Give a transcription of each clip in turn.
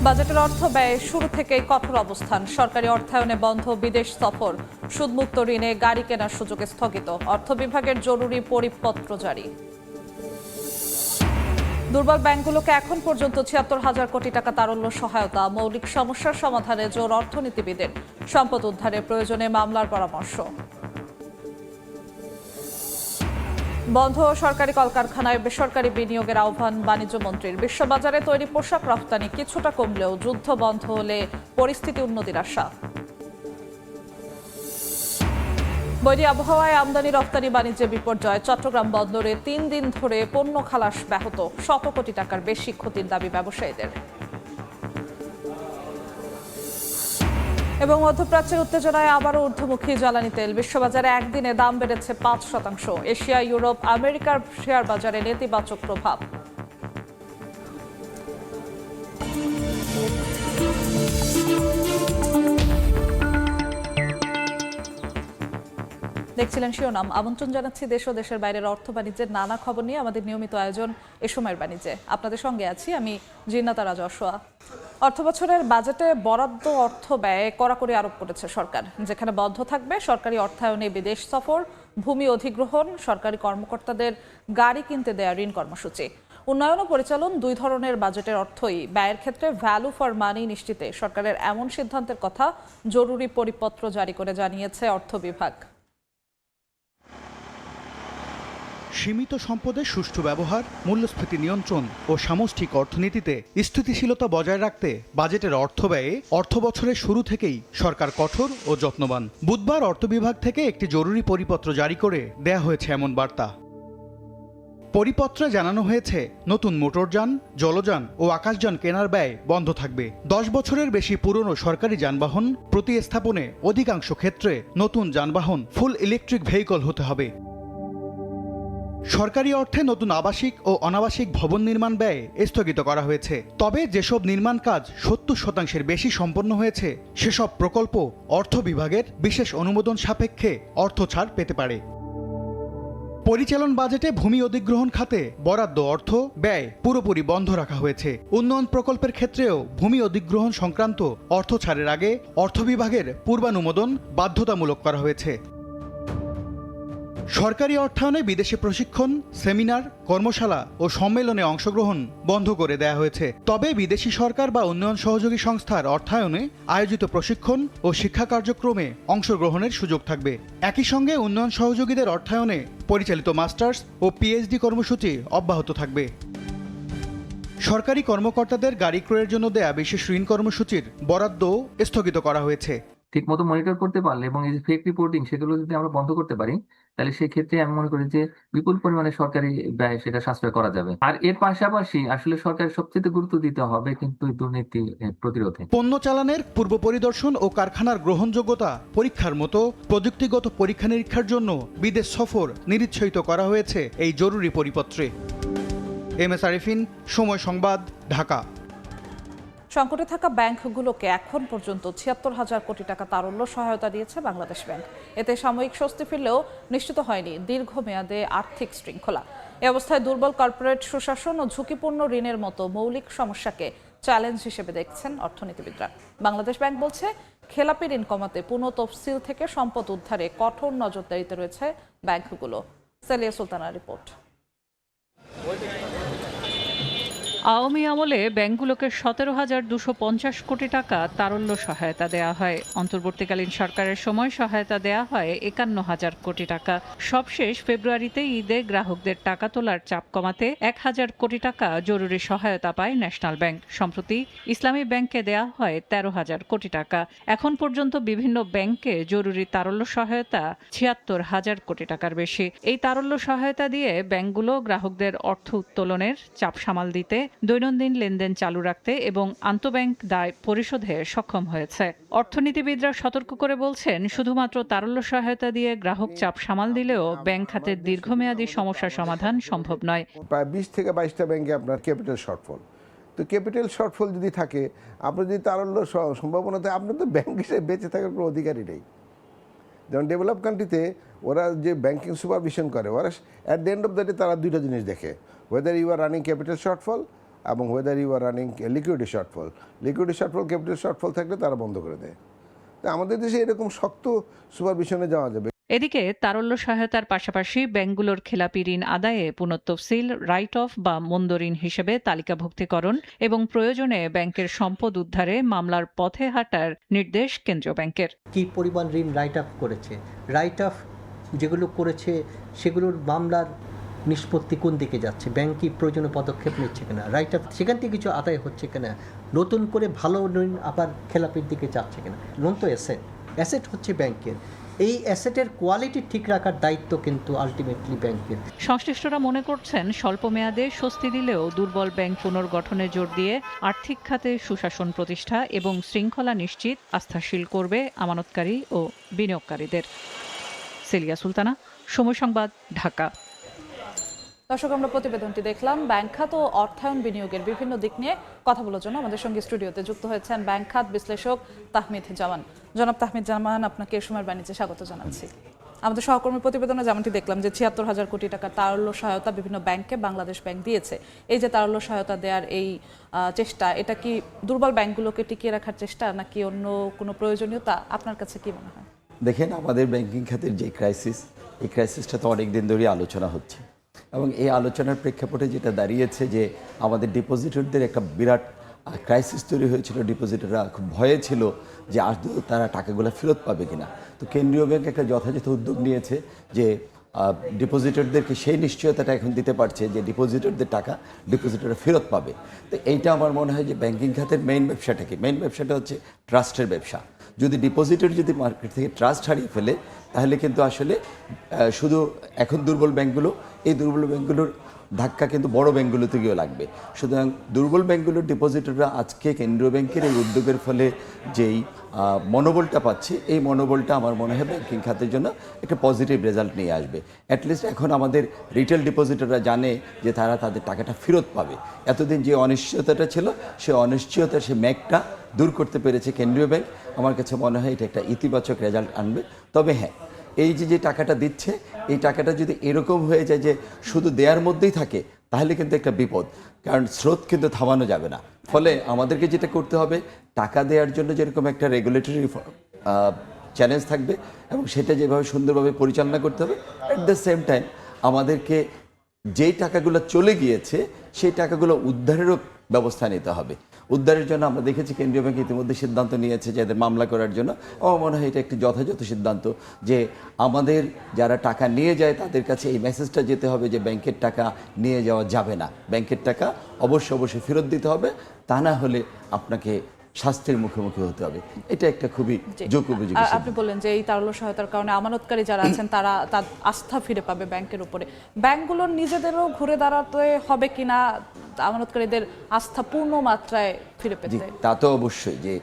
বাজেটের অর্থ ব্যয়ে শুরু থেকেই কঠোর অবস্থান। সরকারি অর্থায়নে বন্ধ বিদেশ সফর, সুদমুক্ত ঋণে গাড়ি কেনার সুযোগ স্থগিত। অর্থ বিভাগের জরুরি পরিপত্র জারি। দুর্বল ব্যাংকগুলোকে এখন পর্যন্ত ৭৬,০০০ কোটি টাকা তারল্য সহায়তা। মৌলিক সমস্যার সমাধানে জোর অর্থনীতিবিদের। সম্পদ উদ্ধারে প্রয়োজনে মামলার পরামর্শ। বন্ধ সরকারি কলকারখানায় বেসরকারি বিনিয়োগের আহ্বান বাণিজ্য মন্ত্রীর। বিশ্ববাজারে তৈরি পোশাক রফতানি কিছুটা কমলেও যুদ্ধ বন্ধ হলে পরিস্থিতি উন্নতির আশা। বৈরী আবহাওয়ায় আমদানি রপ্তানি বাণিজ্যে বিপর্যয়। চট্টগ্রাম বন্দরে ৩ দিন ধরে পণ্য খালাস ব্যাহত। শত কোটি টাকার বেশি ক্ষতির দাবি ব্যবসায়ীদের। এবং মধ্যপ্রাচ্যের উত্তেজনায় আবারও ঊর্ধ্বমুখী জ্বালানি তেল। বিশ্ববাজারে একদিনে দাম বেড়েছে ৫%। এশিয়া, ইউরোপ, আমেরিকার শেয়ার বাজারে নেতিবাচক প্রভাব। দেখছিলেন শিরোনাম। আমন্ত্রণ জানাচ্ছি দেশ ও দেশের বাইরের অর্থ বাণিজ্যের নানা খবর নিয়ে আমাদের নিয়মিত আয়োজন এ সময়ের বাণিজ্যে। আপনাদের সঙ্গে আছি আমি জিন্নাত রাজওয়া। অর্থবছরের বাজেটে বরাদ্দ অর্থ ব্যয়ে কড়াকড়ি আরোপ করেছে সরকার। যেখানে বন্ধ থাকবে সরকারি অর্থায়নে বিদেশ সফর, ভূমি অধিগ্রহণ, সরকারি কর্মকর্তাদের গাড়ি কিনতে দেয়া ঋণ কর্মসূচি। উন্নয়ন ও পরিচালন দুই ধরনের বাজেটের অর্থই ব্যয়ের ক্ষেত্রে ভ্যালু ফর মানি নিশ্চিতে সরকারের এমন সিদ্ধান্তের কথা জরুরি পরিপত্র জারি করে জানিয়েছে অর্থ বিভাগ। সীমিত সম্পদের সুষ্ঠু ব্যবহার, মূল্যস্ফীতি নিয়ন্ত্রণ ও সামষ্টিক অর্থনীতিতে স্থিতিশীলতা বজায় রাখতে বাজেটের অর্থ ব্যয়ে অর্থবছরের শুরু থেকেই সরকার কঠোর ও যত্নবান। বুধবার অর্থ বিভাগ থেকে একটি জরুরি পরিপত্র জারি করে দেয়া হয়েছে এমন বার্তা। পরিপত্রে জানানো হয়েছে, নতুন মোটরযান, জলযান ও আকাশযান কেনার ব্যয় বন্ধ থাকবে। ১০ বছরের বেশি পুরনো সরকারি যানবাহন প্রতিস্থাপনে অধিকাংশ ক্ষেত্রে নতুন যানবাহন ফুল ইলেকট্রিক ভেহিকল হতে হবে। সরকারি অর্থে নতুন আবাসিক ও অনাবাসিক ভবন নির্মাণ ব্যয় স্থগিত করা হয়েছে। তবে যেসব নির্মাণ কাজ ৭০% বেশি সম্পন্ন হয়েছে সেসব প্রকল্প অর্থ বিভাগের বিশেষ অনুমোদন সাপেক্ষে অর্থ ছাড় পেতে পারে। পরিচালন বাজেটে ভূমি অধিগ্রহণ খাতে বরাদ্দ অর্থ ব্যয় পুরোপুরি বন্ধ রাখা হয়েছে। উন্নয়ন প্রকল্পের ক্ষেত্রেও ভূমি অধিগ্রহণ সংক্রান্ত অর্থ ছাড়ের আগে অর্থ বিভাগের পূর্বানুমোদন বাধ্যতামূলক করা হয়েছে। সরকারি অর্থায়নে বিদেশে প্রশিক্ষণ, সেমিনার, কর্মশালা ও সম্মেলনে অংশগ্রহণ বন্ধ করে দেয়া হয়েছে। তবে বিদেশি সরকার বা উন্নয়ন সহযোগী সংস্থার অর্থায়নে আয়োজিত প্রশিক্ষণ ও শিক্ষা কার্যক্রমে অংশগ্রহণের সুযোগ থাকবে। একই সঙ্গে উন্নয়ন সহযোগীদের অর্থায়নে পরিচালিত মাস্টার্স ও পিএইচডি কর্মসূচি অব্যাহত থাকবে। সরকারি কর্মকর্তাদের গাড়ি ক্রয়ের জন্য দেয়া বিশেষ ঋণ কর্মসূচির বরাদ্দ স্থগিত করা হয়েছে। ঠিকমতো মনিটর করতে পারলে এবং এই যে ফেক রিপোর্টিং সেগুলো যদি আমরা বন্ধ করতে পারি, তাহলে সেই ক্ষেত্রে আমি মনে করি যে বিপুল পরিমাণে সরকারি ব্যয় সেটা সাশ্রয় করা যাবে। আর এর পাশাপাশি আসলে সরকারের সবচেয়ে গুরুত্ব দিতে হবে কিন্তু দুর্নীতি প্রতিরোধে। পণ্য চালানের পূর্ব পরিদর্শন ও কারখানার গ্রহণযোগ্যতা পরীক্ষার মতো প্রযুক্তিগত পরীক্ষা নিরীক্ষার জন্য বিদেশ সফর নিরুৎসাহিত করা হয়েছে এই জরুরি পরিপত্রে। এমএস আরিফিন, সময় সংবাদ, ঢাকা। সংকটে থাকা ব্যাংকগুলোকে এখন পর্যন্ত ৭৬,০০০ কোটি টাকা তারল্য সহায়তা দিয়েছে বাংলাদেশ ব্যাংক। এতে সাময়িক স্বস্তি ফিরলেও নিশ্চিত হয়নি দীর্ঘমেয়াদে আর্থিক শৃঙ্খলা। এ অবস্থায় দুর্বল কর্পোরেট সুশাসন ও ঝুঁকিপূর্ণ ঋণের মতো মৌলিক সমস্যাকে চ্যালেঞ্জ হিসেবে দেখছেন অর্থনীতিবিদরা। বাংলাদেশ ব্যাংক বলছে, খেলাপি ঋণ কমাতে পুনঃ তফসিল থেকে সম্পদ উদ্ধারে কঠোর নজরদারিতে রয়েছে ব্যাংকগুলো। সেলিয়া সুলতানার রিপোর্ট। আওয়ামী আমলে ব্যাংকগুলোকে ১৭,২৫০ কোটি টাকা তারল্য সহায়তা দেয়া হয়। অন্তর্বর্তীকালীন সরকারের সময় সহায়তা দেয়া হয় ৫১,০০০ কোটি টাকা। সবশেষ ফেব্রুয়ারিতে ঈদে গ্রাহকদের টাকা তোলার চাপ কমাতে ১,০০০ কোটি টাকা জরুরি সহায়তা পায় ন্যাশনাল ব্যাংক। সম্প্রতি ইসলামী ব্যাংককে দেয়া হয় ১৩,০০০ কোটি টাকা। এখন পর্যন্ত বিভিন্ন ব্যাংকে জরুরি তারল্য সহায়তা ৭৬,০০০ কোটি টাকার বেশি। এই তারল্য সহায়তা দিয়ে ব্যাংকগুলো গ্রাহকদের অর্থ উত্তোলনের চাপ সামাল দিতে, দৈনন্দিন লেনদেন চালু রাখতে এবং আন্তঃব্যাংক দায় পরিশোধে সক্ষম হয়েছে। অর্থনীতিবিদরা সতর্ক করে বলছেন, শুধুমাত্র তারল্য সহায়তা দিয়ে গ্রাহক চাপ সামাল দিলেও ব্যাংক খাতের দীর্ঘমেয়াদী সমস্যা সমাধান সম্ভব নয়। প্রায় ২০ থেকে ২২টা ব্যাংকে আপনার ক্যাপিটাল শর্টফল। তো ক্যাপিটাল শর্টফল যদি থাকে, আপনার যদি তারল্য সম্ভাবনা থাকে, আপনার তো ব্যাংক হিসেবে বেঁচে থাকার কোনো অধিকারই নেই। যেমন ডেভেলপ কান্ট্রিতে ওরা যে ব্যাংকিং সুপারভিশন করে, ওরা at the end of the day তারা দুইটা জিনিস দেখে, whether you are running capital shortfall এবং whether you are running liquidity shortfall capital shortfall থাকলে তারা বন্ধ করে দেয়। তো আমাদের দেশে এরকম শক্ত সুপারভিশনে যাওয়া যাবে। এদিকে তারল্য সহায়তার পাশাপাশি ব্যাংকগুলোর খেলাপি ঋণ আদায়ে পুনঃতফসিল, রাইট অফ বা মন্দ ঋণ হিসেবে তালিকাভুক্তিকরণ এবং প্রয়োজনে ব্যাংকের সম্পদ উদ্ধারে মামলার পথে হাঁটার নির্দেশ কেন্দ্রীয় ব্যাংকের। কি পরিমাণ ঋণ রাইট অফ করেছে, রাইট অফ যেগুলো করেছে সেগুলোর মামলার নিষ্পত্তি কোন দিকে যাচ্ছে, ব্যাংক কি প্রয়োজনীয় পদক্ষেপ নিচ্ছে কিনা, রাইট অফ সেখান থেকে কিছু আদায় হচ্ছে কিনা, নতুন করে ভালো ঋণ আবার খেলাপির দিকে যাচ্ছে কিনা। লোন তো অ্যাসেট হচ্ছে ব্যাংকের, এই অ্যাসেটের কোয়ালিটি ঠিক রাখার দায়িত্ব কিন্তু আলটিমেটলি ব্যাংকের। সংশ্লিষ্টরা মনে করছেন স্বল্প মেয়াদে স্বস্তি দিলেও দুর্বল ব্যাংক পুনর্গঠনে জোর দিয়ে আর্থিক খাতে সুশাসন প্রতিষ্ঠা এবং শৃঙ্খলা নিশ্চিত আস্থাশীল করবে আমানতকারী ও বিনিয়োগকারীদের। সেলিয়া সুলতানা, সময় সংবাদ, ঢাকা। দর্শক, আমরা প্রতিবেদনটি দেখলাম। ব্যাংক খাত ও অর্থায়ন বিনিয়োগের বিভিন্ন দিক নিয়ে কথা বলার জন্য আমাদের সঙ্গে স্টুডিওতে যুক্ত হয়েছেন ব্যাংক খাত বিশ্লেষক তাহমিদ জামান। জনাব তাহমিদ জামান, আপনাকে সময়ের বাণিজ্যে স্বাগত জানাচ্ছি। আমাদের সহকর্মী প্রতিবেদনে যেমনটি দেখলাম যে ৭৬,০০০ কোটি টাকার তারল্য সহায়তা বিভিন্ন ব্যাংকে বাংলাদেশ ব্যাংক দিয়েছে। এই যে তারল্য সহায়তা দেওয়ার এই চেষ্টা, এটা কি দুর্বল ব্যাংকগুলোকে টিকিয়ে রাখার চেষ্টা নাকি অন্য কোনো প্রয়োজনীয়তা? আপনার কাছে কি মনে হয়? দেখেন, আমাদের ব্যাংকিং খাতের যে ক্রাইসিস, এই ক্রাইসিসটা তো অনেক দিন ধরেই আলোচনা হচ্ছে এবং এই আলোচনার প্রেক্ষাপটে যেটা দাঁড়িয়েছে যে আমাদের ডিপোজিটরদের একটা বিরাট ক্রাইসিস তৈরি হয়েছিল। ডিপোজিটররা খুব ভয়ে ছিল যে আদৌ তারা টাকাগুলো ফেরত পাবে কিনা। তো কেন্দ্রীয় ব্যাংক একটা যথাযথ উদ্যোগ নিয়েছে যে ডিপোজিটরদেরকে সেই নিশ্চয়তাটা এখন দিতে পারছে যে ডিপোজিটরদের টাকা ডিপোজিটররা ফেরত পাবে। তো এইটা আমার মনে হয় যে ব্যাংকিং খাতের মেইন ব্যবসাটা হচ্ছে ট্রাস্টের ব্যবসা। যদি ডিপোজিটর যদি মার্কেট থেকে ট্রাস্ট হারিয়ে ফেলে তাহলে কিন্তু আসলে শুধু এখন দুর্বল ব্যাংকগুলো, এই দুর্বল ব্যাংকগুলোর ধাক্কা কিন্তু বড় ব্যাংকগুলোতে গিয়েও লাগবে। সুতরাং দুর্বল ব্যাংকগুলোর ডিপোজিটররা আজকে কেন্দ্রীয় ব্যাংকের এই উদ্যোগের ফলে যেই মনোবলটা পাচ্ছে, এই মনোবলটা আমার মনে হয় ব্যাংকিং খাতের জন্য একটা পজিটিভ রেজাল্ট নিয়ে আসবে। অ্যাটলিস্ট এখন আমাদের রিটেল ডিপোজিটররা জানে যে তারা তাদের টাকাটা ফেরত পাবে। এতদিন যে অনিশ্চয়তাটা ছিল, সে অনিশ্চয়তার সে মেঘটা দূর করতে পেরেছে কেন্দ্রীয় ব্যাংক। আমার কাছে মনে হয় এটা একটা ইতিবাচক রেজাল্ট আনবে। তবে হ্যাঁ, এই যে টাকাটা দিচ্ছে, এই টাকাটা যদি এরকম হয়ে যায় যে শুধু দেওয়ার মধ্যেই থাকে তাহলে কিন্তু একটা বিপদ, কারণ স্রোত কিন্তু থামানো যাবে না। ফলে আমাদেরকে যেটা করতে হবে, টাকা দেওয়ার জন্য যেরকম একটা রেগুলেটরি চ্যালেঞ্জ থাকবে এবং সেটা যেভাবে সুন্দরভাবে পরিচালনা করতে হবে, অ্যাট দ্য সেম টাইম আমাদেরকে যেই টাকাগুলো চলে গিয়েছে সেই টাকাগুলো উদ্ধারেরও ব্যবস্থা নিতে হবে। উদ্ধারের জন্য আমরা দেখেছি কেন্দ্রীয় ব্যাংক ইতিমধ্যে সিদ্ধান্ত নিয়েছে যে এদের মামলা করার জন্য। আমার মনে হয় এটা একটি যথাযথ সিদ্ধান্ত যে আমাদের যারা টাকা নিয়ে যায় তাদের কাছে এই মেসেজটা যেতে হবে যে ব্যাংকের টাকা নিয়ে যাওয়া যাবে না, ব্যাংকের টাকা অবশ্যই ফেরত দিতে হবে, তা না হলে আপনাকে শাস্তির মুখোমুখি হতে হবে। এটা একটা খুবই যুগোপযোগী। আপনি বললেন যে এই তারল্য সহায়তার কারণে আমানতকারী যারা আছেন তারা তার আস্থা ফিরে পাবে ব্যাংকের উপরে। ব্যাংকগুলোর নিজেদেরও ঘুরে দাঁড়াতে হবে কিনা আমানতকারীদের আস্থা পূর্ণ মাত্রায় ফিরে পেতে? তা তো অবশ্যই। যে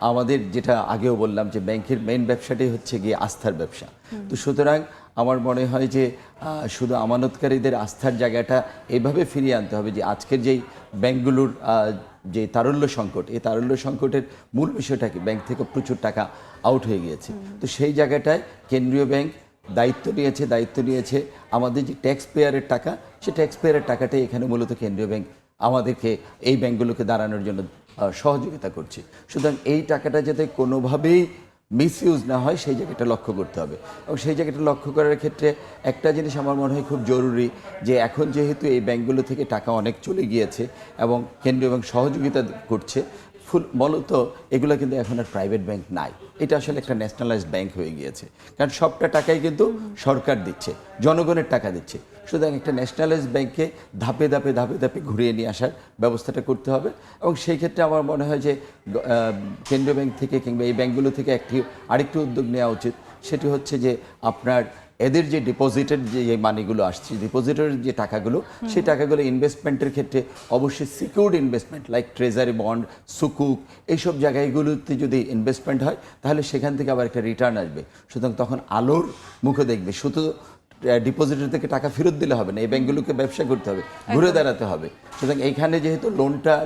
আমাদের যেটা আগেও বললাম যে ব্যাংকের মেইন ব্যবসাটাই হচ্ছে গিয়ে আস্থার ব্যবসা। তো সুতরাং আমার মনে হয় যে শুধু আমানতকারীদের আস্থার জায়গাটা এইভাবে ফিরিয়ে আনতে হবে যে আজকের যেই ব্যাংকগুলোর যে তারল্য সংকট, এই তারল্য সংকটের মূল বিষয়টা কি, ব্যাংক থেকে প্রচুর টাকা আউট হয়ে গিয়েছে। তো সেই জায়গাটায় কেন্দ্রীয় ব্যাংক দায়িত্ব নিয়েছে আমাদের যে ট্যাক্স পেয়ারের টাকা, সেই ট্যাক্স পেয়ারের টাকাটাই এখানে মূলত কেন্দ্রীয় ব্যাংক আমাদেরকে এই ব্যাংকগুলোকে দাঁড়ানোর জন্য সহযোগিতা করছে। সুতরাং এই টাকাটা যাতে কোনোভাবেই মিসইউজ না হয় সেই জায়গাটা লক্ষ্য করতে হবে। এবং সেই জায়গাটা লক্ষ্য করার ক্ষেত্রে একটা জিনিস আমার মনে হয় খুব জরুরি যে এখন যেহেতু এই ব্যাংকগুলো থেকে টাকা অনেক চলে গিয়েছে এবং কেন্দ্রীয় ব্যাংক সহযোগিতা করছে, মূলত এগুলো কিন্তু এখন আর প্রাইভেট ব্যাংক নাই, এটা আসলে একটা ন্যাশনালাইজড ব্যাংক হয়ে গিয়েছে। কারণ সবটা টাকাই কিন্তু সরকার দিচ্ছে, জনগণের টাকা দিচ্ছে। সুতরাং একটা ন্যাশনালাইজড ব্যাংকে ধাপে ধাপে ঘুরিয়ে নিয়ে আসার ব্যবস্থাটা করতে হবে। এবং সেই ক্ষেত্রে আমার মনে হয় যে কেন্দ্রীয় ব্যাংক থেকে কিংবা এই ব্যাংকগুলো থেকে আরেকটি উদ্যোগ নেওয়া উচিত। সেটি হচ্ছে যে আপনার এদের যে ডিপোজিটের যে মানিগুলো আসছে, ডিপোজিটের যে টাকাগুলো, সেই টাকাগুলো ইনভেস্টমেন্টের ক্ষেত্রে অবশ্যই secured investment like treasury bond, সুকুক, এইসব জায়গাগুলোতে যদি ইনভেস্টমেন্ট হয় তাহলে সেখান থেকে আবার একটা রিটার্ন আসবে। সুতরাং তখন আলোর মুখে দেখবে। শুধু ডিপোজিটর থেকে টাকা ফেরত দিলে হবে না, এই ব্যাংকগুলোকে ব্যবসা করতে হবে, ঘুরে দাঁড়াতে হবে। সুতরাং এইখানে যেহেতু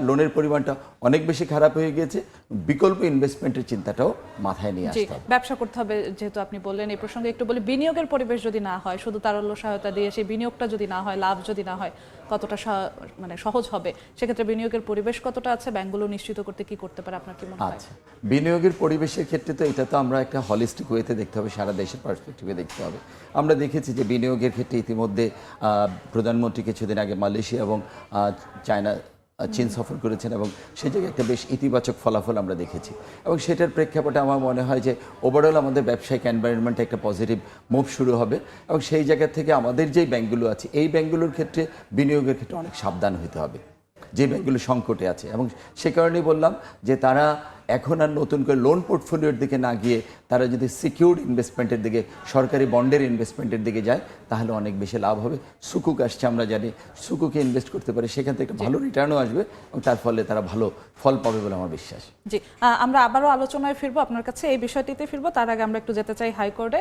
লোনের পরিমাণটা অনেক বেশি খারাপ হয়ে গিয়েছে, বিকল্প ইনভেস্টমেন্টের চিন্তাটাও মাথায় নিয়ে আসতে হবে। ব্যবসা করতে হবে যেহেতু আপনি বললেন, এই প্রসঙ্গে একটু বলি, বিনিয়োগের পরিবেশ যদি না হয়, শুধু তারল্য সহায়তা দিয়ে সেই বিনিয়োগটা যদি না হয়, লাভ যদি না হয়, কতটা মানে সহজ হবে, সেক্ষেত্রে বিনিয়োগের পরিবেশ কতটা আছে, ব্যাংকগুলো নিশ্চিত করতে কি করতে পারে আপনার কি মনে হয়? আচ্ছা, বিনিয়োগের পরিবেশের ক্ষেত্রে তো এটা তো আমরা একটা হলিস্টিক ওয়েতে দেখতে হবে, সারা দেশের পার্সপেক্টিভে দেখতে হবে। আমরা দেখেছি যে বিনিয়োগের ক্ষেত্রে ইতিমধ্যে প্রধানমন্ত্রী কিছুদিন আগে মালয়েশিয়া এবং চীন সফর করেছেন এবং সেই জায়গায় একটা বেশ ইতিবাচক ফলাফল আমরা দেখেছি এবং সেটার প্রেক্ষাপটে আমার মনে হয় যে ওভারঅল আমাদের ব্যবসায়িক এনভায়রনমেন্টে একটা পজিটিভ মুভ শুরু হবে এবং সেই জায়গা থেকে আমাদের যেই ব্যাংকগুলো আছে এই ব্যাংকগুলোর ক্ষেত্রে বিনিয়োগের ক্ষেত্রে অনেক সাবধান হতে হবে, যে ব্যাংকগুলো সংকটে আছে। এবং সে কারণেই বললাম যে তারা এখন আর নতুন করে লোন পোর্টফোলিওর দিকে না গিয়ে তারা যদি সিকিউরড ইনভেস্টমেন্টের দিকে, সরকারি বন্ডের ইনভেস্টমেন্টের দিকে যায় তাহলে অনেক বেশি লাভ হবে। সুকুক আসছে, আমরা জানি সুকুকে ইনভেস্ট করতে পারে, সেখান থেকে একটা ভালো রিটার্নও আসবে এবং তার ফলে তারা ভালো ফল পাবে বলে আমার বিশ্বাস। জি, আমরা আবারও আলোচনায় ফিরবো, আপনার কাছে এই বিষয়টিতে ফিরবো। তার আগে আমরা একটু যেতে চাই হাইকোর্টে।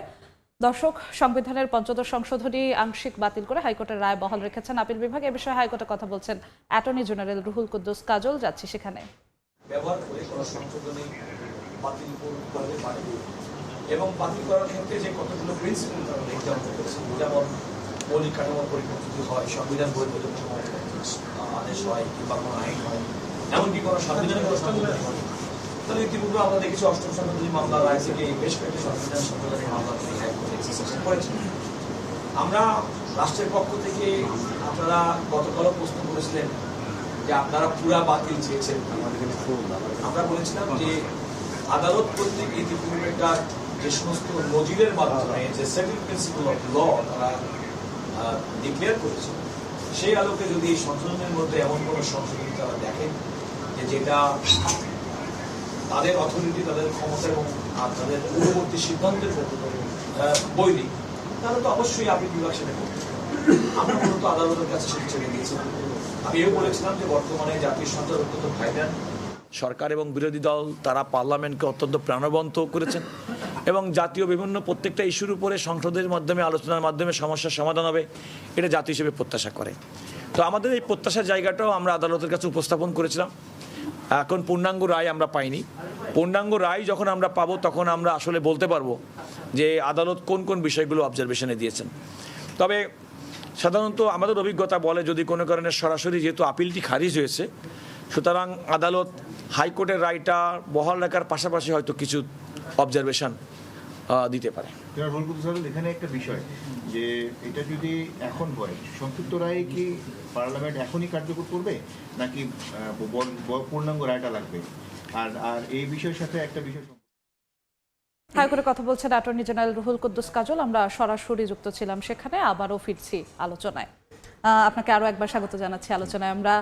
দর্শক, সংবিধানের ৫ম সংশোধনী আংশিক বাতিল করে হাইকোর্টের রায় বহাল রেখেছেন আপিল বিভাগ। এ বিষয়ে হাইকোর্টে কথা বলছেন অ্যাটর্নি জেনারেল রুহুল কুদ্দুস কাজল। যাচ্ছি সেখানে। ব্যবহার করে কোনো সংশোধনী বাতিল করতে পারে এবং বাতিল করার ক্ষেত্রে যে কতগুলো প্রিন্সিপাল তারা এক্সাম্পল করেছে, যেমন মৌলিক কাঠামোর পরিবর্তন হয়, সংবিধান বই আদেশ হয় কিংবা কোনো আইন হয়, এমনকি কোনো সংবিধানের কোনো সংশোধনী হয়। তাহলে ইতিপূর্বে আমরা দেখেছি ৮ম সংশোধনী মামলার রায় থেকে বেশ কয়েকটি সংবিধান সংশোধনী মামলা তিনি হাইকোর্টে এক্সিকিউশন করেছেন। আমরা রাষ্ট্রের পক্ষ থেকে আপনারা গতকালও প্রশ্ন করেছিলেন যে আপনারা পুরা বাতিল চেয়েছেন। আমরা বলেছিলাম যে আদালত কর্তৃক ইতিপূর্বেকার যে সমস্ত নজিরের মাধ্যমে যে সেটেল প্রিন্সিপাল অফ ল তারা ডিক্লেয়ার করেছে, সেই আলোকে যদি এই সংশোধনের মধ্যে এমন কোনো সংশোধনী তারা দেখেন যে যেটা তাদের অথরিটি, তাদের ক্ষমতা এবং তাদের পূর্ববর্তী সিদ্ধান্তের বৈরী, তাহলে তো অবশ্যই আপিল বিভাগ সেটা করতে। আমরা মূলত আদালতের কাছে সেটা ছেড়ে দিয়েছিলাম। আমি এও বলেছিলাম যে বর্তমানে জাতীয় সঞ্চার অত্যন্ত ভাইব্রেন্ট, সরকার এবং বিরোধী দল তারা পার্লামেন্টকে অত্যন্ত প্রাণবন্ত করেছেন এবং জাতীয় বিভিন্ন প্রত্যেকটা ইস্যুর উপরে সংসদের মাধ্যমে, আলোচনার মাধ্যমে সমস্যার সমাধান হবে, এটা জাতি হিসেবে প্রত্যাশা করে। তো আমাদের এই প্রত্যাশার জায়গাটাও আমরা আদালতের কাছে উপস্থাপন করেছিলাম। এখন পূর্ণাঙ্গ রায় আমরা পাইনি। পূর্ণাঙ্গ রায় যখন আমরা পাবো তখন আমরা আসলে বলতে পারবো যে আদালত কোন কোন বিষয়গুলো অবজারভেশনে দিয়েছেন। তবে সাধারণত আমাদের অভিজ্ঞতা বলে যদি কোনো কারণে সরাসরি, যেহেতু আপিলটি খারিজ হয়েছে, সুতরাং আদালত হাইকোর্টের রায়টা বহাল রাখার পাশাপাশি হয়তো কিছু অবজারভেশন দিতে পারে। এখানে একটা বিষয় যে এটা যদি এখন হয়, সংক্ষিপ্ত রায় কি পার্লামেন্ট এখনই কার্যকর করবে নাকি পূর্ণাঙ্গ রায়টা লাগবে? আর এই বিষয়ের সাথে একটা বিষয় হাইকোর্টে কথা বলছেন অ্যাটর্নি জেনারেল রুহুল কুদ্দুস কাজল। আমরা সরাসরি যুক্ত ছিলাম সেখানে, আবারও ফিরছি আলোচনায়। আপনাকে আরও একবার স্বাগত জানাচ্ছি আলোচনায়। আমরা